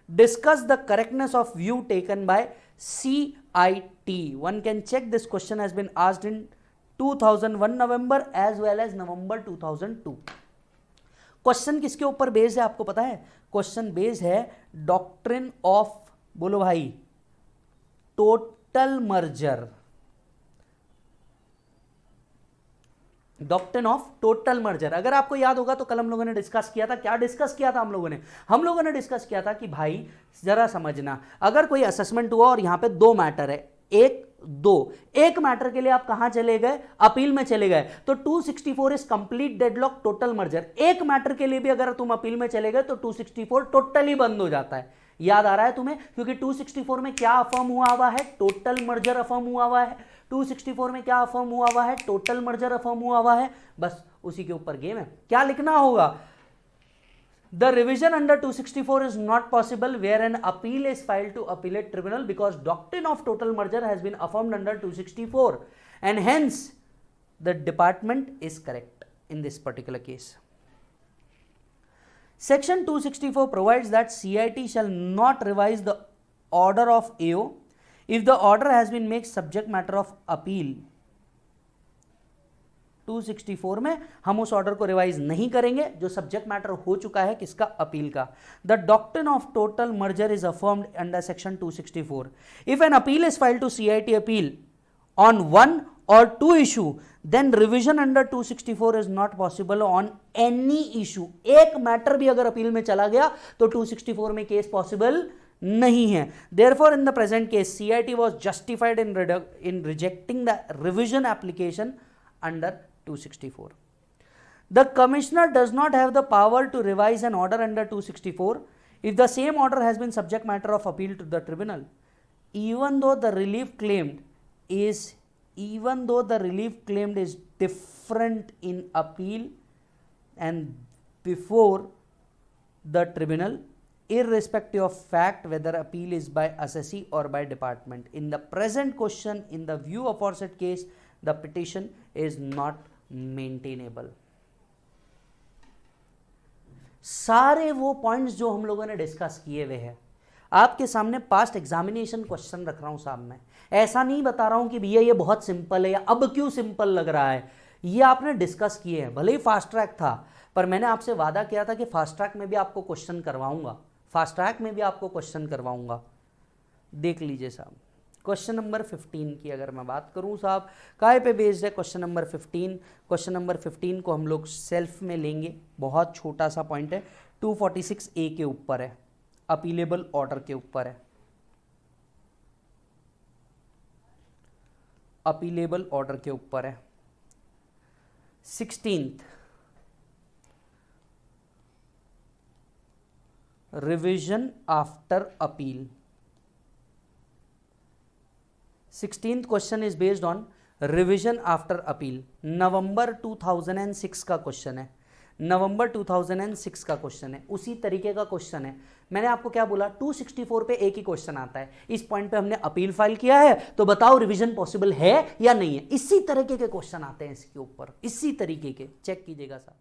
S1: discuss the correctness of view taken by CIT. One can check this question has been asked in 2001 November as well as November 2002. Question किसके ऊपर based है आपको पता है? Question based है doctrine of, बोलो भाई, total merger. Doctrine of total merger, अगर आपको याद होगा तो कल हम लोगों ने डिस्कस किया था। क्या डिस्कस किया था हम लोगों ने डिस्कस किया था कि भाई जरा समझना, अगर कोई असेसमेंट हुआ और यहां पे दो मैटर है, एक मैटर के लिए आप कहां चले गए? अपील में चले गए, तो 264 is complete deadlock total merger. एक मैटर के लिए भी अगर तुम अपील में चले गए तो 264 टोटली बंद हो जाता है। याद आ रहा है तुम्हें? क्योंकि 264 में क्या अफर्म हुआ है? टोटल मर्जर अफर्म हुआ है। 264 में क्या अफर्म हुआ है? टोटल मर्जर अफर्म हुआ है। बस उसी के ऊपर गेम है। क्या लिखना होगा? The revision under 264 is not possible where an appeal is filed to appellate tribunal because doctrine of total merger has been affirmed under 264 and hence the department is correct in this particular case. Section 264 provides that CIT shall not revise the order of AO if the order has been made subject matter of appeal. 264 में हम उस order को revise नहीं करेंगे जो subject matter हो चुका है किसका? अपील का। The doctrine of total merger is affirmed under section 264। If an appeal is filed to CIT appeal on one और two issue then revision under 264 is not possible on any issue. एक matter भी अगर appeal में चला गया तो 264 में case possible नहीं है। Therefore, in the present case, CIT was justified in rejecting the revision application under 264. The commissioner does not have the power to revise an order under 264 if the same order has been subject matter of appeal to the tribunal, even though the relief claimed is different in appeal and before the tribunal, irrespective of fact whether appeal is by assessee or by department. In the present question, in the view of aforesaid case, the petition is not maintainable. सारे वो points जो हम लोगों ने discuss किए हुए हैं आपके सामने पास्ट एग्जामिनेशन क्वेश्चन रख रहा हूं सामने। ऐसा नहीं बता रहा हूं कि भैया ये बहुत सिंपल है या अब क्यों सिंपल लग रहा है, ये आपने डिस्कस किए हैं। भले ही फास्ट ट्रैक था पर मैंने आपसे वादा किया था कि फास्ट ट्रैक में भी आपको क्वेश्चन करवाऊंगा, देख लीजिए साहब। क्वेश्चन नंबर 15 की अगर मैं बात करूं साहब, काय पे बेस्ड है क्वेश्चन नंबर 15? क्वेश्चन नंबर 15 को हम लोग सेल्फ में लेंगे, बहुत छोटा सा पॉइंट है, 246A के ऊपर है, अपीलेबल ऑर्डर के ऊपर है। अपीलेबल ऑर्डर के ऊपर है। 16th revision after appeal. 16th question is based on revision after appeal. नवंबर 2006 का क्वेश्चन है, नवंबर 2006 का क्वेश्चन है, उसी तरीके का क्वेश्चन है। मैंने आपको क्या बोला? 264 पे एक ही क्वेश्चन आता है, इस पॉइंट पे हमने अपील फाइल किया है तो बताओ रिवीजन पॉसिबल है या नहीं है। इसी तरीके के क्वेश्चन आते हैं इसके ऊपर, इसी तरीके के, चेक कीजिएगा साहब।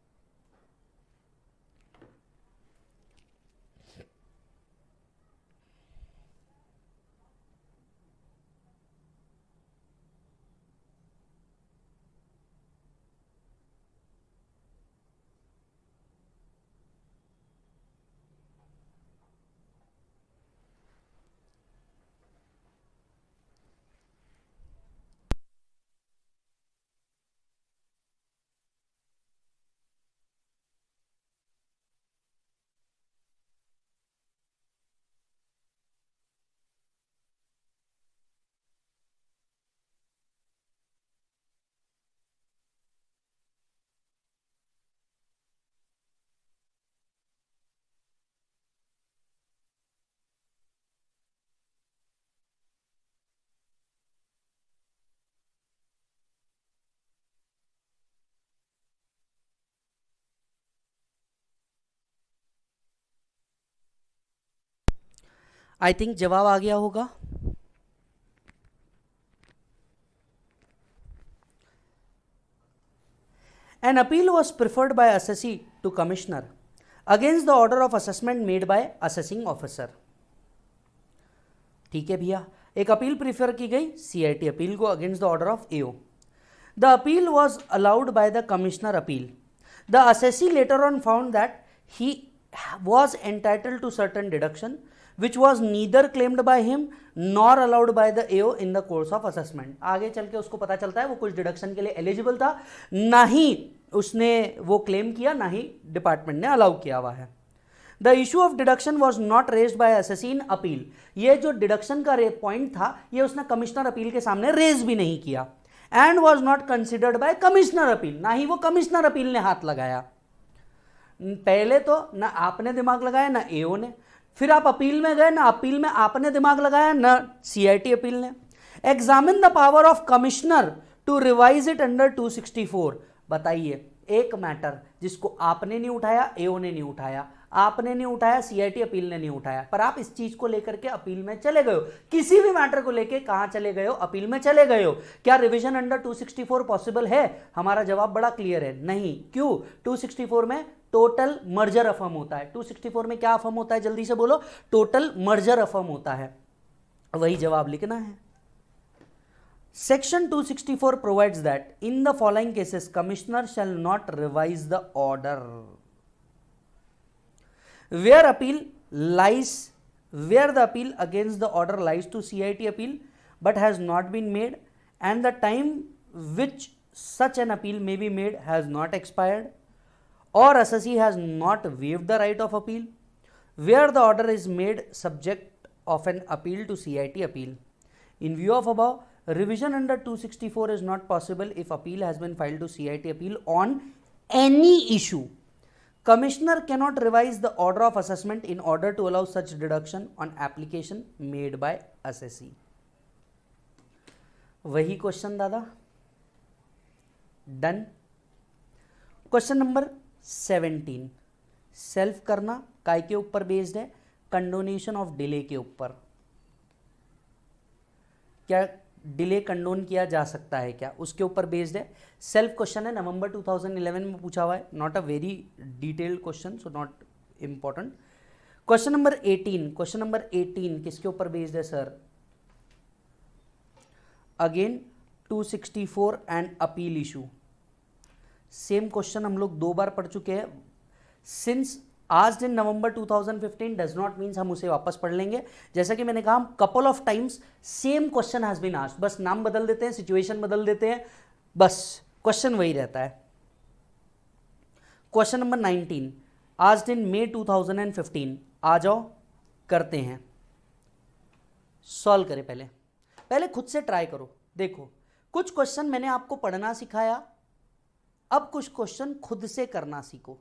S1: आई थिंक जवाब आ गया होगा। An appeal was preferred by assessee to commissioner against the order of assessment made by assessing officer। ठीक है भैया, एक अपील प्रीफर की गई सीआईटी अपील को against the order of AO. The appeal was allowed by the commissioner appeal. The assessee later on found that he was entitled to certain deduction which was neither claimed by him nor allowed by the AO in the course of assessment। आगे चल के उसको पता चलता है वो कुछ deduction के लिए एलिजिबल था, ना ही उसने वो क्लेम किया, ना ही डिपार्टमेंट ने अलाउ किया हुआ है। The issue of deduction was not raised bye assessee in appeal. ये जो डिडक्शन का पॉइंट था ये उसने कमिश्नर अपील के सामने रेज भी नहीं किया। And was not considered by commissioner appeal, ना ही वो कमिश्नर अपील ने हाथ लगाया। पहले तो ना आपने दिमाग लगाया ना एओ ने, फिर आप अपील में गए ना अपील में आपने दिमाग लगाया ना सीआईटी अपील ने। Examine the power of commissioner to revise it under 264। बताइए एक मैटर जिसको आपने नहीं उठाया, एओ ने नहीं उठाया, आपने नहीं उठाया, सीआईटी अपील ने नहीं उठाया, पर आप इस चीज को लेकर के अपील में चले गए हो। किसी भी मैटर को लेकर कहां चले गए हो? अपील में चले गए हो। क्या रिवीजन अंडर 264 पॉसिबल है? हमारा जवाब बड़ा क्लियर है, नहीं। क्यों? 264 में टोटल मर्जर अफर्म होता है। 264 में क्या अफर्म होता है? जल्दी से बोलो। टोटल मर्जर अफर्म होता है, वही जवाब लिखना है। Section 264 provides that in the following cases commissioner shall not revise the order where the appeal against the order lies to CIT appeal but has not been made and the time which such an appeal may be made has not expired, or assessee has not waived the right of appeal, where the order is made subject of an appeal to CIT appeal. In view of above, revision under 264 is not possible if appeal has been filed to CIT appeal on any issue. Commissioner cannot revise the order of assessment in order to allow such deduction on application made by assessee. वही question दादा, done. Question number 17, self करना काय के ऊपर based है? Condonation of delay के ऊपर। क्या डिले कंडोन किया जा सकता है क्या, उसके ऊपर बेस्ड है। सेल्फ क्वेश्चन है, नवंबर 2011 में पूछा हुआ है, not a very detailed question, so not important. Question number 18 किसके ऊपर बेस्ड है sir? Again 264 and appeal issue. Same question हम लोग 2 बार पढ़ चुके हैं। सिंस आज दिन नवंबर 2015 डज नॉट मीन्स हम उसे वापस पढ़ लेंगे। जैसा कि मैंने कहा, couple of times same question has been asked, बस नाम बदल देते हैं, सिचुएशन बदल देते हैं, बस क्वेश्चन वही रहता है। क्वेश्चन नंबर 19, आज दिन मई 2015। आ जाओ करते हैं, सॉल्व करें। पहले खुद से ट्राई करो। देखो कुछ क्वेश्चन मैंने आपको पढ़ना सिखाया, अब कुछ क्वेश्चन खुद से करना सीखो।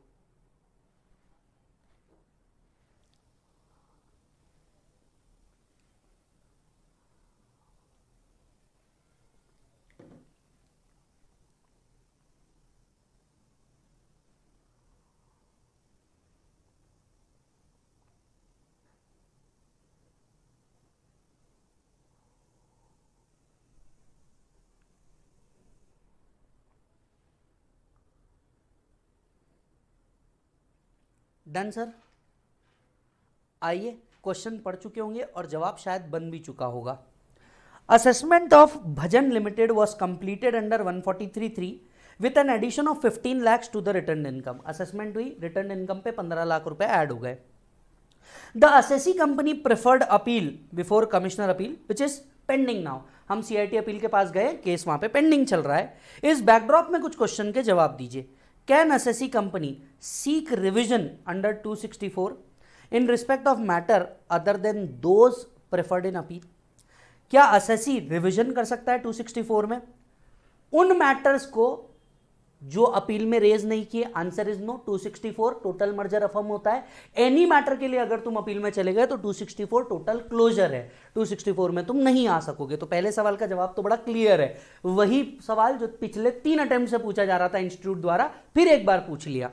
S1: Done sir. आइए, क्वेश्चन पढ़ चुके होंगे और जवाब शायद बन भी चुका होगा। Assessment of Bhajan limited was completed under 143(3) with an addition of 15 lakhs to the return income. Assessment हुई, रिटर्न इनकम पे 15 लाख रुपए ऐड हो गए। The assessee company preferred appeal before commissioner appeal which is pending now. हम CIT appeal के पास गए, case वहां पे पेंडिंग चल रहा है। इस बैकड्रॉप में कुछ क्वेश्चन के जवाब दीजिए। Can assessee company seek revision under 264 in respect of matter other than those preferred in appeal? क्या असेसी रिविजन कर सकता है 264 में उन मैटर्स को जो अपील में रेज नहीं किए? Answer is no. 264 total merger affirm होता है। एनी मैटर के लिए अगर तुम अपील में चले गए तो 264 टोटल क्लोजर है, 264 में तुम नहीं आ सकोगे। तो पहले सवाल का जवाब तो बड़ा क्लियर है, वही सवाल जो पिछले 3 अटेम्प्ट से पूछा जा रहा था इंस्टीट्यूट द्वारा, फिर एक बार पूछ लिया।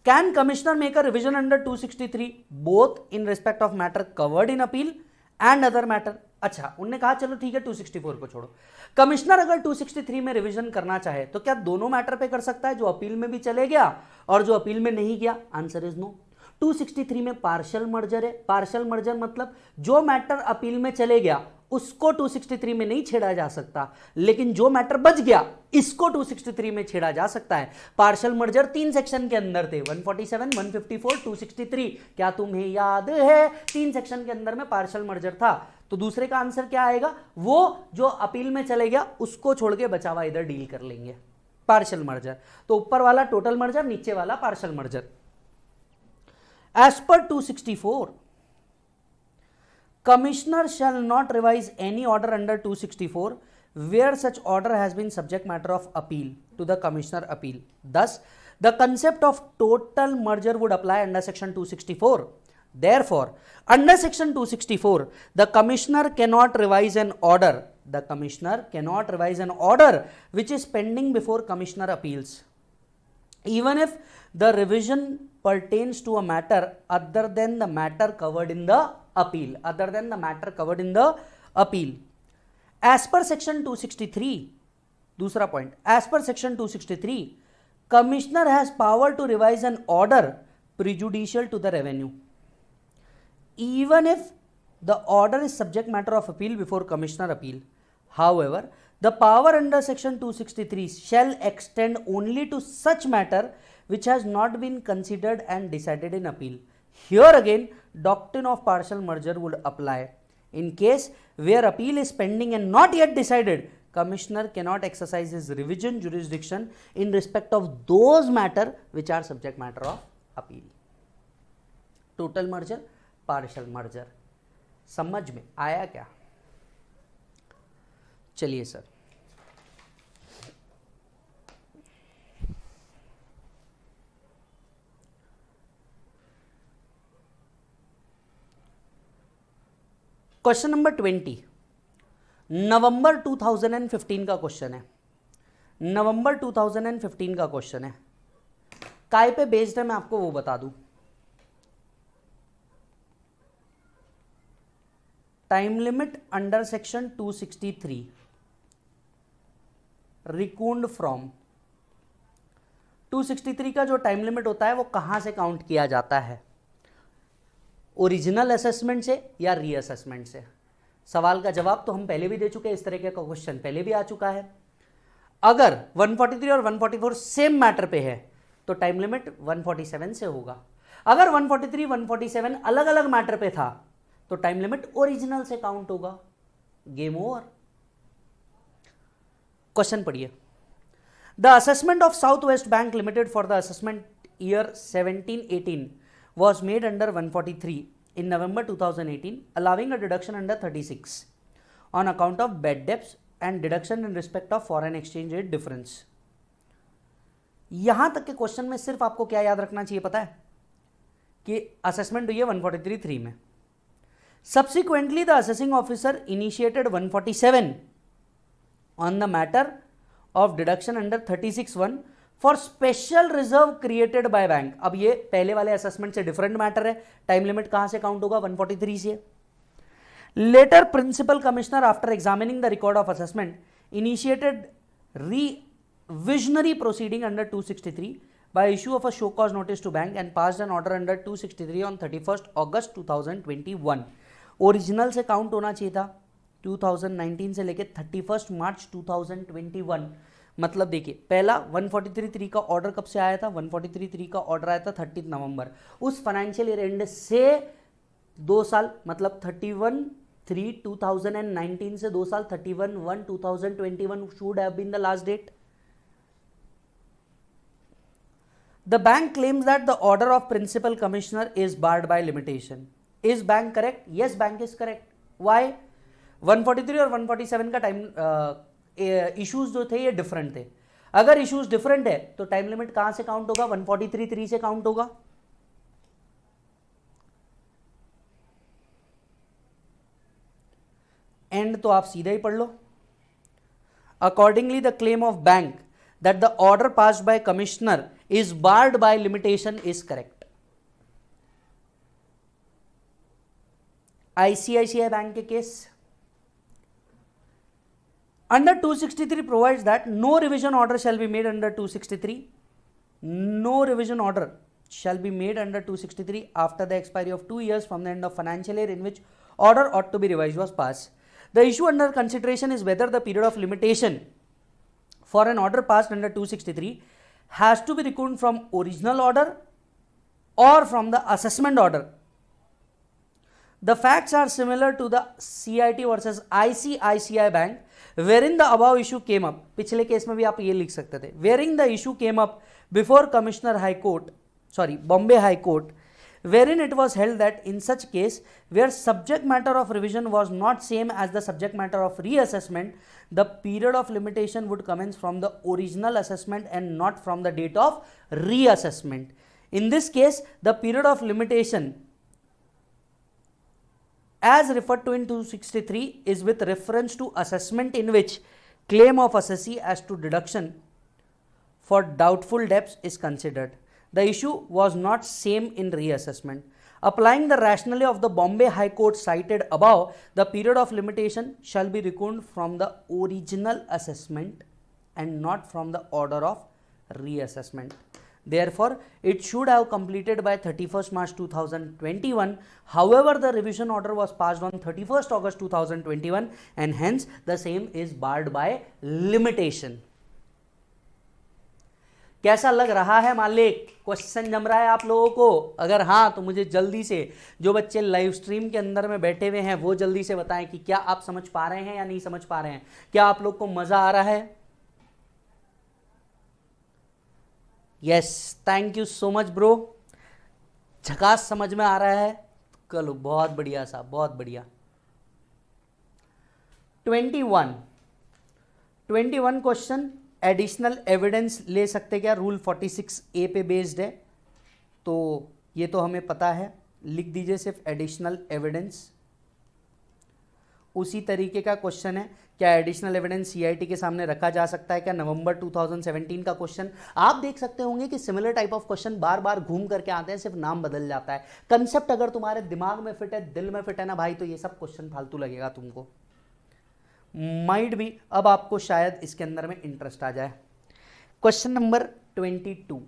S1: Can commissioner make a revision under 263 both in respect of matter covered in appeal and other matter. अच्छा, उनने कहा चलो ठीक है 264 को छोड़ो, कमिश्नर अगर 263 में रिवीजन करना चाहे तो क्या दोनों मैटर पे कर सकता है, जो अपील में भी चले गया और जो अपील में नहीं गया? Answer is no. 263 में पार्शियल मर्जर है। पार्शियल मर्जर मतलब जो मैटर अपील में चले गया उसको 263 में नहीं छेड़ा जा सकता, लेकिन जो मैटर बच गया इसको 263 में छेड़ा जा सकता है। पार्शियल मर्जर 3 सेक्शन के अंदर थे, 147, 154, 263। क्या तुम्हें याद है? 3 सेक्शन के अंदर में पार्शियल मर्जर था। तो दूसरे का आंसर क्या आएगा? वो जो अपील में चले गया उसको छोड़ के बचा हुआ इधर डील कर लेंगे, पार्शियल मर्जर। तो ऊपर वाला टोटल मर्जर, नीचे वाला partial merger. As per 264, commissioner shall not revise any order under 264 where such order has been subject matter of appeal to the commissioner appeal. Thus, the concept of total merger would apply under section 264. Therefore, under section 264, the commissioner cannot revise an order. The commissioner cannot revise an order which is pending before commissioner appeals, even if the revision pertains to a matter other than the matter covered in the appeal, other than the matter covered in the appeal. As per section 263, दूसरा point, as per section 263, commissioner has power to revise an order prejudicial to the revenue, even if the order is subject matter of appeal before commissioner appeal. However, the power under section 263 shall extend only to such matter which has not been considered and decided in appeal. Here again, doctrine of partial merger would apply. In case where appeal is pending and not yet decided, commissioner cannot exercise his revision jurisdiction in respect of those matter which are subject matter of appeal. Total merger, partial merger, समझ में आया क्या? चलिए sir, question number 20 नवंबर 2015 का question है। नवंबर 2015 का question है, काय पे बेस्ड है मैं आपको वो बता दूं। Time limit under section 263 reckoned from 263 का जो टाइम लिमिट होता है वो कहां से काउंट किया जाता है? ओरिजिनल असेसमेंट से या रीअसेसमेंट से? सवाल का जवाब तो हम पहले भी दे चुके हैं, इस तरह का क्वेश्चन पहले भी आ चुका है। अगर 143 और 144 सेम मैटर पे है तो टाइम लिमिट 147 से होगा। अगर 143 147 अलग अलग मैटर पे था तो टाइम लिमिट ओरिजिनल से काउंट होगा। Game over. क्वेश्चन पढ़िए। The assessment of south West Bank limited for the assessment year 17-18 was made under 143 in November 2018, allowing a deduction under 36 on account of bad debts and deduction in respect of foreign exchange rate difference. यहां तक के question में सिर्फ आपको क्या याद रखना चाहिए पता है? कि असेसमेंट हुई है 143(3) में। Subsequently, the assessing officer initiated 147 on the matter of deduction under 36(1) for special reserve created by bank. अब ये पहले वाले असेसमेंट से डिफरेंट मैटर है, टाइम लिमिट कहां से काउंट होगा? 143 से। Later principal commissioner after examining the record of assessment initiated revisionary proceeding under 263 by issue of a show cause notice to bank and passed an order under 263 on 31 August 2021। Original से count होना चाहिए था 2019 से लेके 31 मार्च 2021। मतलब देखिए, पहला 143(3) का ऑर्डर कब से आया था? 143(3) का ऑर्डर आया था 30 नवंबर। उस फाइनेंशियल ईयर एंड से 2 साल, मतलब 31/3/2019 से 2 साल 31/1/2021 should have been the last date. The bank claims that the order of principal commissioner is barred by limitation. Is bank correct? Yes, bank is correct. Why? 143 और 147 का टाइम इश्यूज जो थे ये डिफरेंट थे। अगर इश्यूज डिफरेंट है तो time limit कहां से काउंट होगा? 143(3) से काउंट होगा। एंड तो आप सीधा ही पढ़ लो। Accordingly the claim of bank that the order passed by commissioner is barred by limitation is correct. ICICI bank के case under 263 provides that no revision order shall be made under 263. No revision order shall be made under 263 after the expiry of 2 years from the end of financial year in which order ought to be revised was passed. The issue under consideration is whether the period of limitation for an order passed under 263 has to be reckoned from original order or from the assessment order. The facts are similar to the CIT versus ICICI Bank, wherein the above issue came up. पिछले case में भी आप ये लिख सकते थे, wherein the issue came up before Commissioner High Court, Bombay High Court, wherein it was held that in such case where subject matter of revision was not same as the subject matter of reassessment, the period of limitation would commence from the original assessment and not from the date of reassessment. In this case, the period of limitation as referred to in 263 is with reference to assessment in which claim of assessee as to deduction for doubtful debts is considered. The issue was not same in reassessment. Applying the rationale of the Bombay High Court cited above, the period of limitation shall be reckoned from the original assessment and not from the order of reassessment. Therefore, it should have completed by 31st March 2021. However, the revision order was passed on 31st August 2021 and hence the same is barred by limitation. कैसा लग रहा है मालिक? Question जम रहा है आप लोगों को? अगर हाँ तो मुझे जल्दी से, जो बच्चे लाइव स्ट्रीम के अंदर में बैठे हुए हैं वो जल्दी से बताएं कि क्या आप समझ पा रहे हैं या नहीं समझ पा रहे हैं। क्या आप लोग को मजा आ रहा है? Yes, thank you so much bro. झकास समझ में आ रहा है? चलो बहुत बढ़िया साहब, बहुत बढ़िया। 21 क्वेश्चन एडिशनल एविडेंस ले सकते क्या? रूल 46A पे बेस्ड है, तो ये तो हमें पता है, लिख दीजिए सिर्फ एडिशनल एविडेंस। उसी तरीके का क्वेश्चन है, क्या एडिशनल एविडेंस सीआईटी के सामने रखा जा सकता है क्या? नवंबर 2017 का क्वेश्चन। आप देख सकते होंगे कि सिमिलर टाइप ऑफ क्वेश्चन बार बार घूम करके आते हैं, सिर्फ नाम बदल जाता है। कंसेप्ट अगर तुम्हारे दिमाग में फिट है, दिल में फिट है ना भाई, तो ये सब क्वेश्चन फालतू लगेगा तुमको। माइट भी अब आपको शायद इसके अंदर में इंटरेस्ट आ जाए। क्वेश्चन नंबर 22,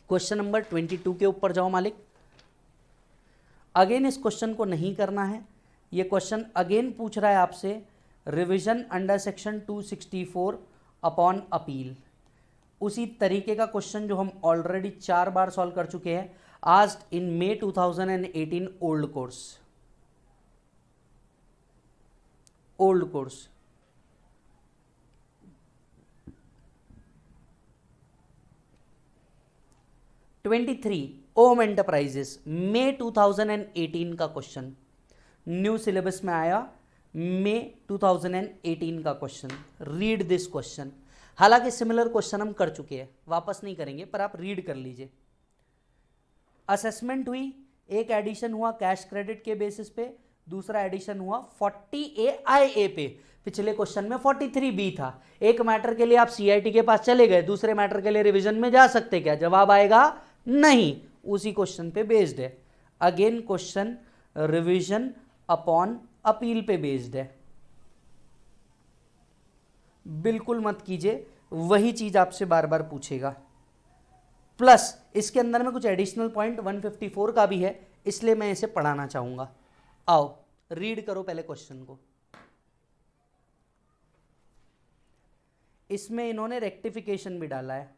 S1: क्वेश्चन नंबर 22 के ऊपर जाओ मालिक। अगेन इस क्वेश्चन को नहीं करना है। ये क्वेश्चन अगेन पूछ रहा है आपसे revision under section 264 upon appeal. उसी तरीके का क्वेश्चन जो हम ऑलरेडी 4 बार सॉल्व कर चुके हैं। Asked in May 2018 old course. 23 Om enterprises, May 2018 का क्वेश्चन, न्यू सिलेबस में आया, May 2018 का क्वेश्चन। Read this question. हालांकि सिमिलर क्वेश्चन हम कर चुके हैं, वापस नहीं करेंगे, पर आप रीड कर लीजिए। असेसमेंट हुई, एक एडिशन हुआ कैश क्रेडिट के बेसिस पे, दूसरा एडिशन हुआ 40A पे। पिछले क्वेश्चन में 43B था। एक मैटर के लिए आप सीआईटी के पास चले गए, दूसरे मैटर के लिए रिवीजन में जा सकते क्या? जवाब आएगा नहीं। उसी क्वेश्चन पे बेस्ड है। Again question revision upon appeal पे बेस्ड है। बिल्कुल मत कीजिए, वही चीज आपसे बार बार पूछेगा। प्लस इसके अंदर में कुछ एडिशनल पॉइंट 154 का भी है, इसलिए मैं इसे पढ़ाना चाहूंगा। आओ रीड करो पहले क्वेश्चन को। इसमें इन्होंने रेक्टिफिकेशन भी डाला है।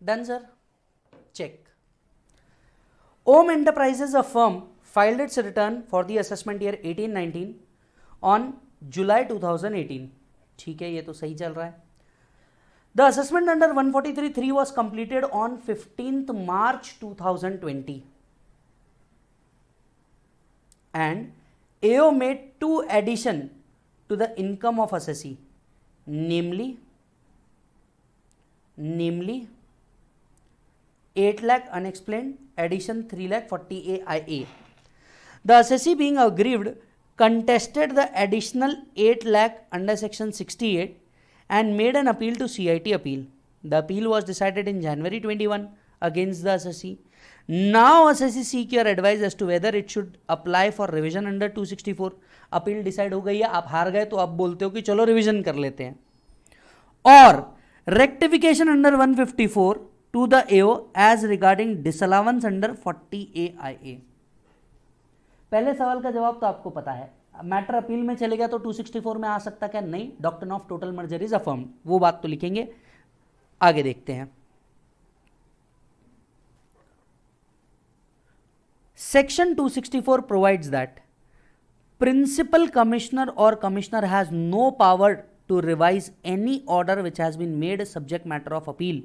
S1: Done sir, check. Om Enterprises, a firm, filed its return for the assessment year 18-19 on July 2018. ठीक है, ये तो सही चल रहा है. The assessment under 143(3) was completed on 15th March 2020 and AO made 2 addition to the income of assessee, namely 8 lakh unexplained, addition 3 lakh 40 AIA. The assessee being aggrieved contested the additional 8 lakh under section 68 and made an appeal to CIT appeal. The appeal was decided in January 21 against the assessee. Now assessee seek your advice as to whether it should apply for revision under 264. Appeal decide हो गई है, आप हार गए तो आप बोलते हो कि चलो रिवीजन कर लेते हैं, और rectification under 154 to the AO as regarding disallowance under 40 AIA. पहले सवाल का जवाब तो आपको पता है, मैटर अपील में चले गया तो 264 में आ सकता क्या? नहीं, doctrine of total merger is affirmed, वो बात तो लिखेंगे. आगे देखते हैं. Section 264 provides that principal commissioner और commissioner has no power to revise any order which has been made subject matter of appeal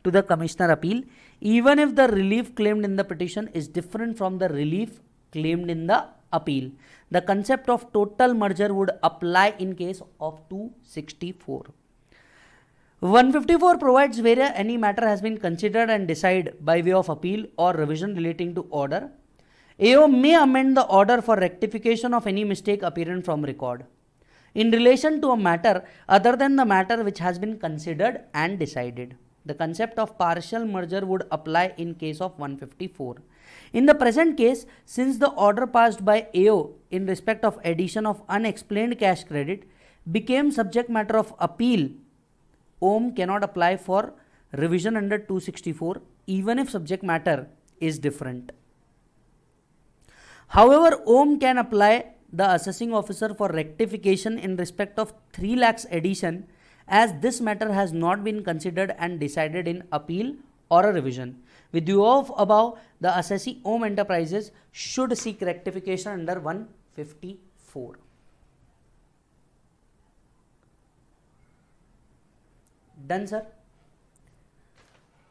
S1: to the commissioner appeal, even if the relief claimed in the petition is different from the relief claimed in the appeal. The concept of total merger would apply in case of 264. 154 provides where any matter has been considered and decided by way of appeal or revision relating to order, AO may amend the order for rectification of any mistake apparent from record in relation to a matter other than the matter which has been considered and decided. The concept of partial merger would apply in case of 154. In the present case, since the order passed by AO in respect of addition of unexplained cash credit became subject matter of appeal, OM cannot apply for revision under 264 even if subject matter is different. However, OM can apply the assessing officer for rectification in respect of 3 lakhs addition as this matter has not been considered and decided in appeal or a revision. With the of above, the assessee Om Enterprises should seek rectification under 154. Done, sir.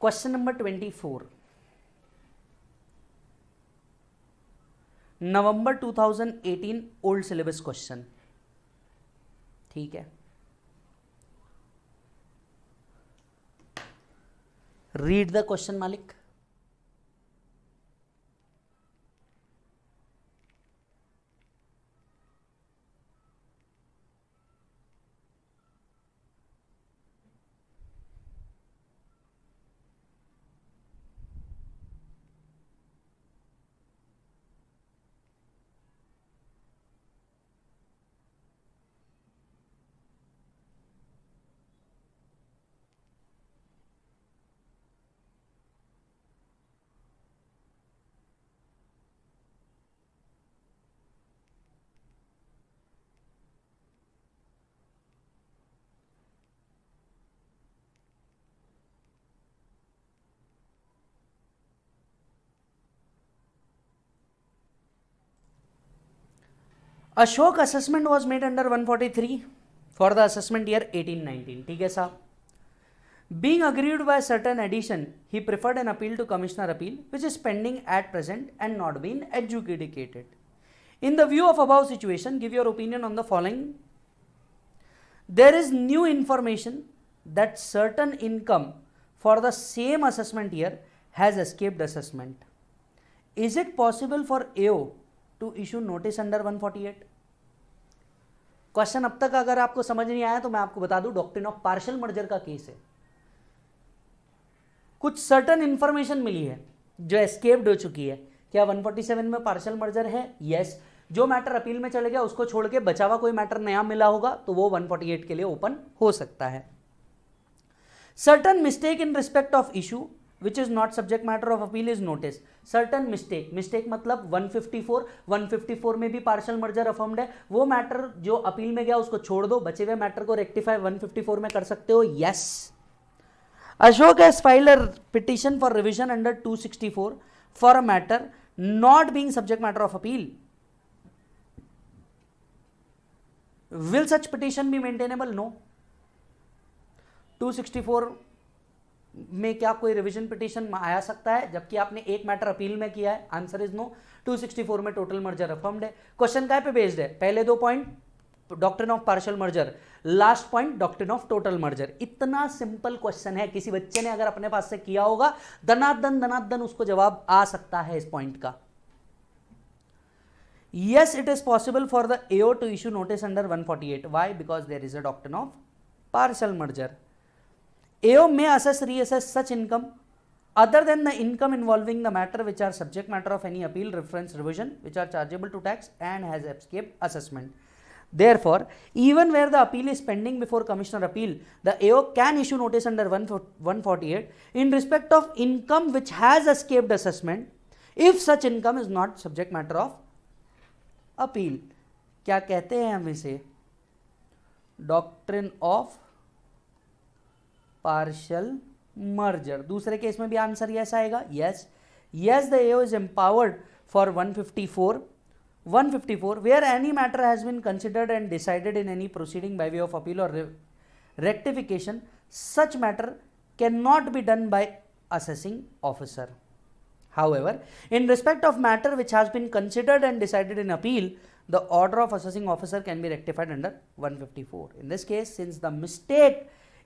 S1: Question number 24. November 2018 old syllabus question. ठीक है. Read the question, Malik. Ashok assessment was made under 143 for the assessment year 18-19. ठीक है साहब. Being aggrieved by certain addition, he preferred an appeal to commissioner appeal, which is pending at present and not been adjudicated. In the view of above situation, give your opinion on the following. There is new information that certain income for the same assessment year has escaped assessment. Is it possible for AO to issue notice under 148? Question अब तक अगर आपको समझ नहीं आया तो मैं आपको बता दूं, डॉक्ट्रिन ऑफ पार्शियल मर्जर का केस है. कुछ सर्टन इंफॉर्मेशन मिली है जो एस्केप्ड हो चुकी है. क्या 147 में पार्शियल मर्जर है? यस. जो मैटर अपील में चले गया उसको छोड़ के बचा हुआ कोई मैटर नया मिला होगा तो वो 148 के लिए ओपन हो सकता है. Certain mistake in respect of issue which is not subject matter of appeal is notice. Certain mistake मतलब 154 में भी partial merger affirmed है. वो मैटर जो अपील में गया उसको छोड़ दो, बचे हुए मैटर को रेक्टिफाई 154 में कर सकते हो. Yes. Ashok has filed a petition for revision under 264 for a matter not being subject matter of appeal. Will such petition be maintainable? No. 264 में क्या कोई रिवीजन पिटीशन आया सकता है जबकि आपने एक मैटर अपील में किया है? Answer is no. 264 में टोटल मर्जर अफर्म्ड है. क्वेश्चन काय पे बेस्ड है? पहले दो point doctrine of partial merger, last point doctrine of total merger. इतना सिंपल क्वेश्चन है, किसी बच्चे ने अगर अपने पास से किया होगा दनादन उसको जवाब आ सकता है इस पॉइंट का. Yes, it is possible for the AO to issue notice under 148. Why? Because there is a doctrine of partial merger. AO may assess, reassess such income other than the income involving the matter which are subject matter of any appeal, reference, revision, which are chargeable to tax and has escaped assessment. Therefore, even where the appeal is pending before Commissioner Appeal, the AO can issue notice under 148 in respect of income which has escaped assessment if such income is not subject matter of appeal. क्या कहते हैं हम इसे? Doctrine of partial merger. दूसरे केस में भी answer yes आएगा. Yes yes the AO is empowered for 154 where any matter has been considered and decided in any proceeding by way of appeal और rectification. Such matter can not be done by assessing officer. However, in respect of matter which has been considered and decided in appeal, the order of assessing officer can be rectified under 154. In this case, since the mistake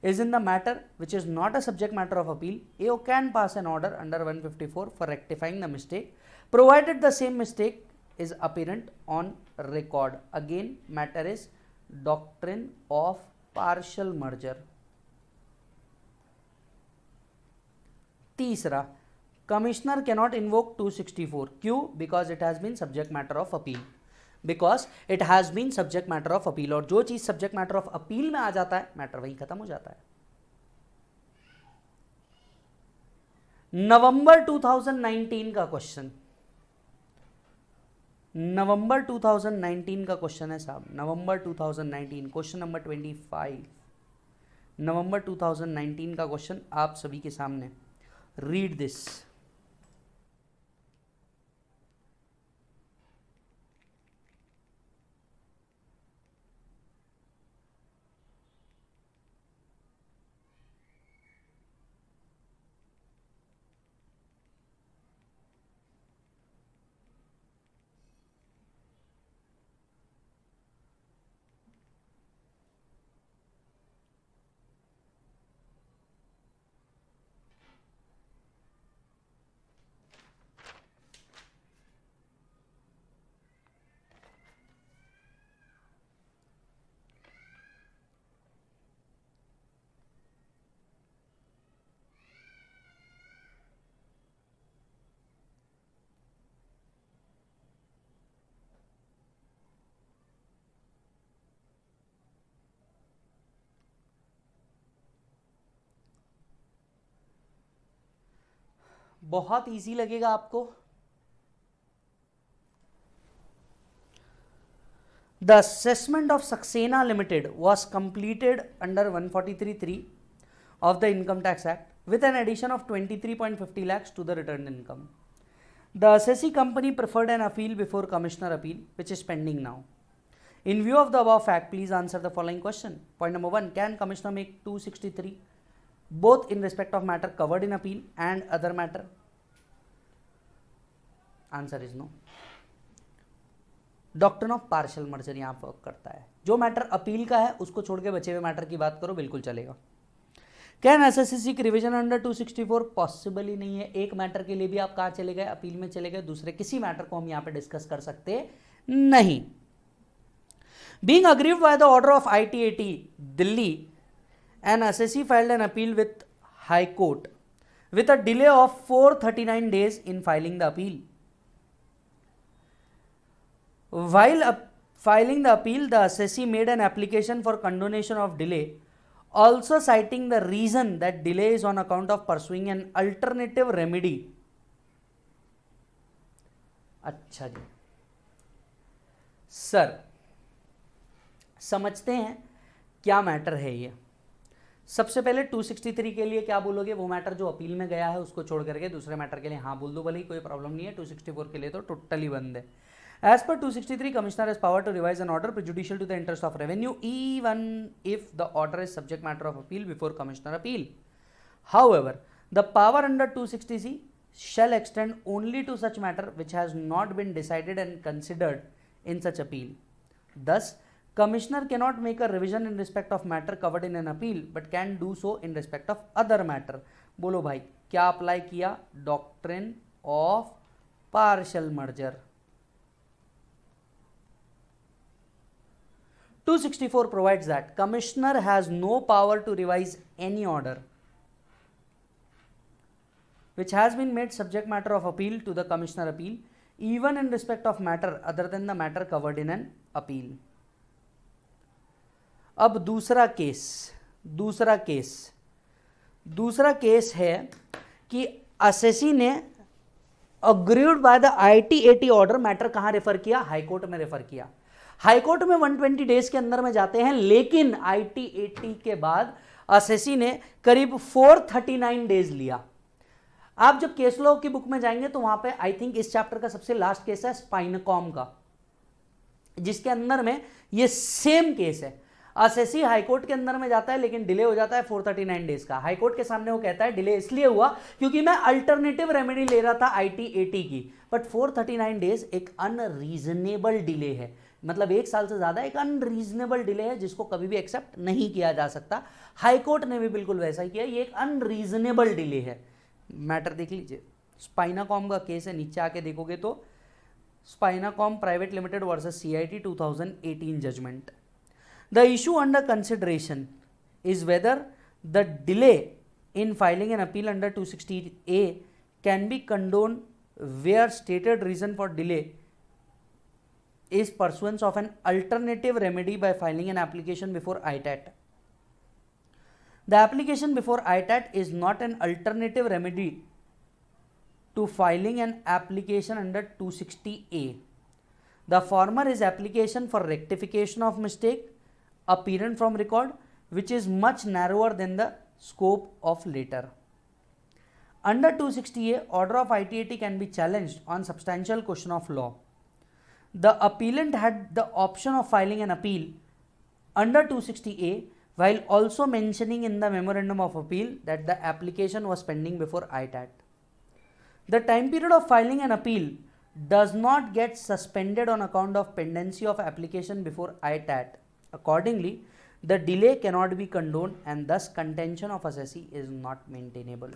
S1: is in the matter which is not a subject matter of appeal, AO can pass an order under 154 for rectifying the mistake, provided the same mistake is apparent on record. Again, matter is doctrine of partial merger. तीसरा, Commissioner cannot invoke 264. क्यों? Because it has been subject matter of appeal. Because it has been subject matter of appeal. और जो चीज subject matter of appeal में आ जाता है, matter वहीं खत्म हो जाता है. नवंबर 2019 का क्वेश्चन, नवंबर 2019 का क्वेश्चन है साहब. नवंबर 2019 क्वेश्चन नंबर 25. नवंबर 2019 का क्वेश्चन आप सभी के सामने. Read this. बहुत इजी लगेगा आपको. The assessment of Saxena limited was completed under 143(3) of the Income Tax Act with an addition of 23.50 lakhs to the returned income. The assessee company preferred an appeal before Commissioner Appeal, which is pending now. In view of the above fact, please answer the following question. Point number 1, can Commissioner make 263 both in respect of matter covered in appeal and other matter? Answer is no. Doctrine of partial merger यहां work करता है. जो matter appeal का है उसको छोड़ के बचे हुए मैटर की बात करो, बिल्कुल चलेगा. Can assessee seek revision under 264? Possible ही नहीं है. एक मैटर के लिए भी आप कहां चले गए? अपील में चले गए. दूसरे किसी मैटर को हम यहां पे डिस्कस कर सकते नहीं. Being aggrieved by the order of ITAT Delhi, an assessee filed an appeal with High Court with a delay of 439 days in filing the appeal. While filing the appeal, the assessee made an application for condonation of delay, also citing the reason that delay is on account of pursuing an alternative remedy. अच्छा जी sir, समझते हैं क्या matter है ये. सबसे पहले 263 के लिए क्या बोलोगे, वो मैटर जो अपील में गया है उसको छोड़ करके दूसरे मैटर के लिए हाँ बोल दो, भले ही कोई प्रॉब्लम नहीं है। 264 के लिए तो टोटली बंद है। As per 263, Commissioner has power to revise an order prejudicial to the interest of revenue even if the order is subject matter of appeal before Commissioner appeal. However, the power under 260C shall extend only to such matter which has not been decided and considered in such appeal. Thus, Commissioner cannot make a revision in respect of matter covered in an appeal but can do so in respect of other matter. बोलो भाई क्या apply किया, doctrine of partial merger. 264 provides that Commissioner has no power to revise any order which has been made subject matter of appeal to the Commissioner appeal, even in respect of matter other than the matter covered in an appeal. अब दूसरा case है कि assessee ने agreed by the ITAT order matter कहां refer किया, high court में refer किया। High court में 120 डेज के अंदर में जाते हैं, लेकिन ITAT के बाद असेसी ने करीब 439 डेज लिया। आप जब केस लॉ की बुक में जाएंगे तो वहां पे आई थिंक इस चैप्टर का सबसे लास्ट केस है स्पाइनकॉम का, जिसके अंदर में ये सेम केस है। असेसी हाईकोर्ट के अंदर में जाता है लेकिन डिले हो जाता है 439 डेज का। हाईकोर्ट के सामने वो कहता है डिले इसलिए हुआ क्योंकि मैं अल्टरनेटिव रेमेडी ले रहा था ITAT की, बट 439 डेज एक अनरीजनेबल डिले है, मतलब 1 साल से ज्यादा एक अनरीजनेबल डिले है जिसको कभी भी एक्सेप्ट नहीं किया जा सकता। हाईकोर्ट ने भी बिल्कुल वैसा ही किया, ये एक अनरीजनेबल डिले है। मैटर देख लीजिए, स्पाइनाकॉम का केस है, नीचे आके देखोगे तो Spinacom private limited versus CIT 2018 judgment. The issue under consideration is whether the delay in filing an appeal under 260A can be condoned where stated reason for delay is pursuance of an alternative remedy by filing an application before ITAT. The application before ITAT is not an alternative remedy to filing an application under 260A. The former is application for rectification of mistake apparent from record, which is much narrower than the scope of later. Under 260A, order of ITAT can be challenged on substantial question of law. The appellant had the option of filing an appeal under 260A while also mentioning in the memorandum of appeal that the application was pending before ITAT. The time period of filing an appeal does not get suspended on account of pendency of application before ITAT. Accordingly, the delay cannot be condoned and thus contention of assessee is not maintainable.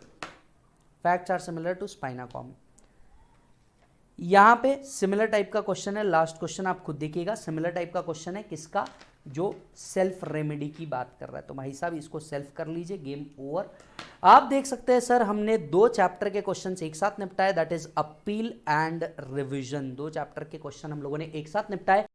S1: Facts are similar to Spinacom. यहाँ पे similar type का question है, last question आप खुद देखिएगा। Similar type का question है किसका, जो सेल्फ रेमेडी की बात कर रहा है। तो भाई साहब इसको सेल्फ कर लीजिए, गेम ओवर। आप देख सकते हैं सर हमने 2 चैप्टर के क्वेश्चन एक साथ निपटाए, that is appeal and revision. 2 chapter के क्वेश्चन हम लोगों ने एक साथ निपटाए।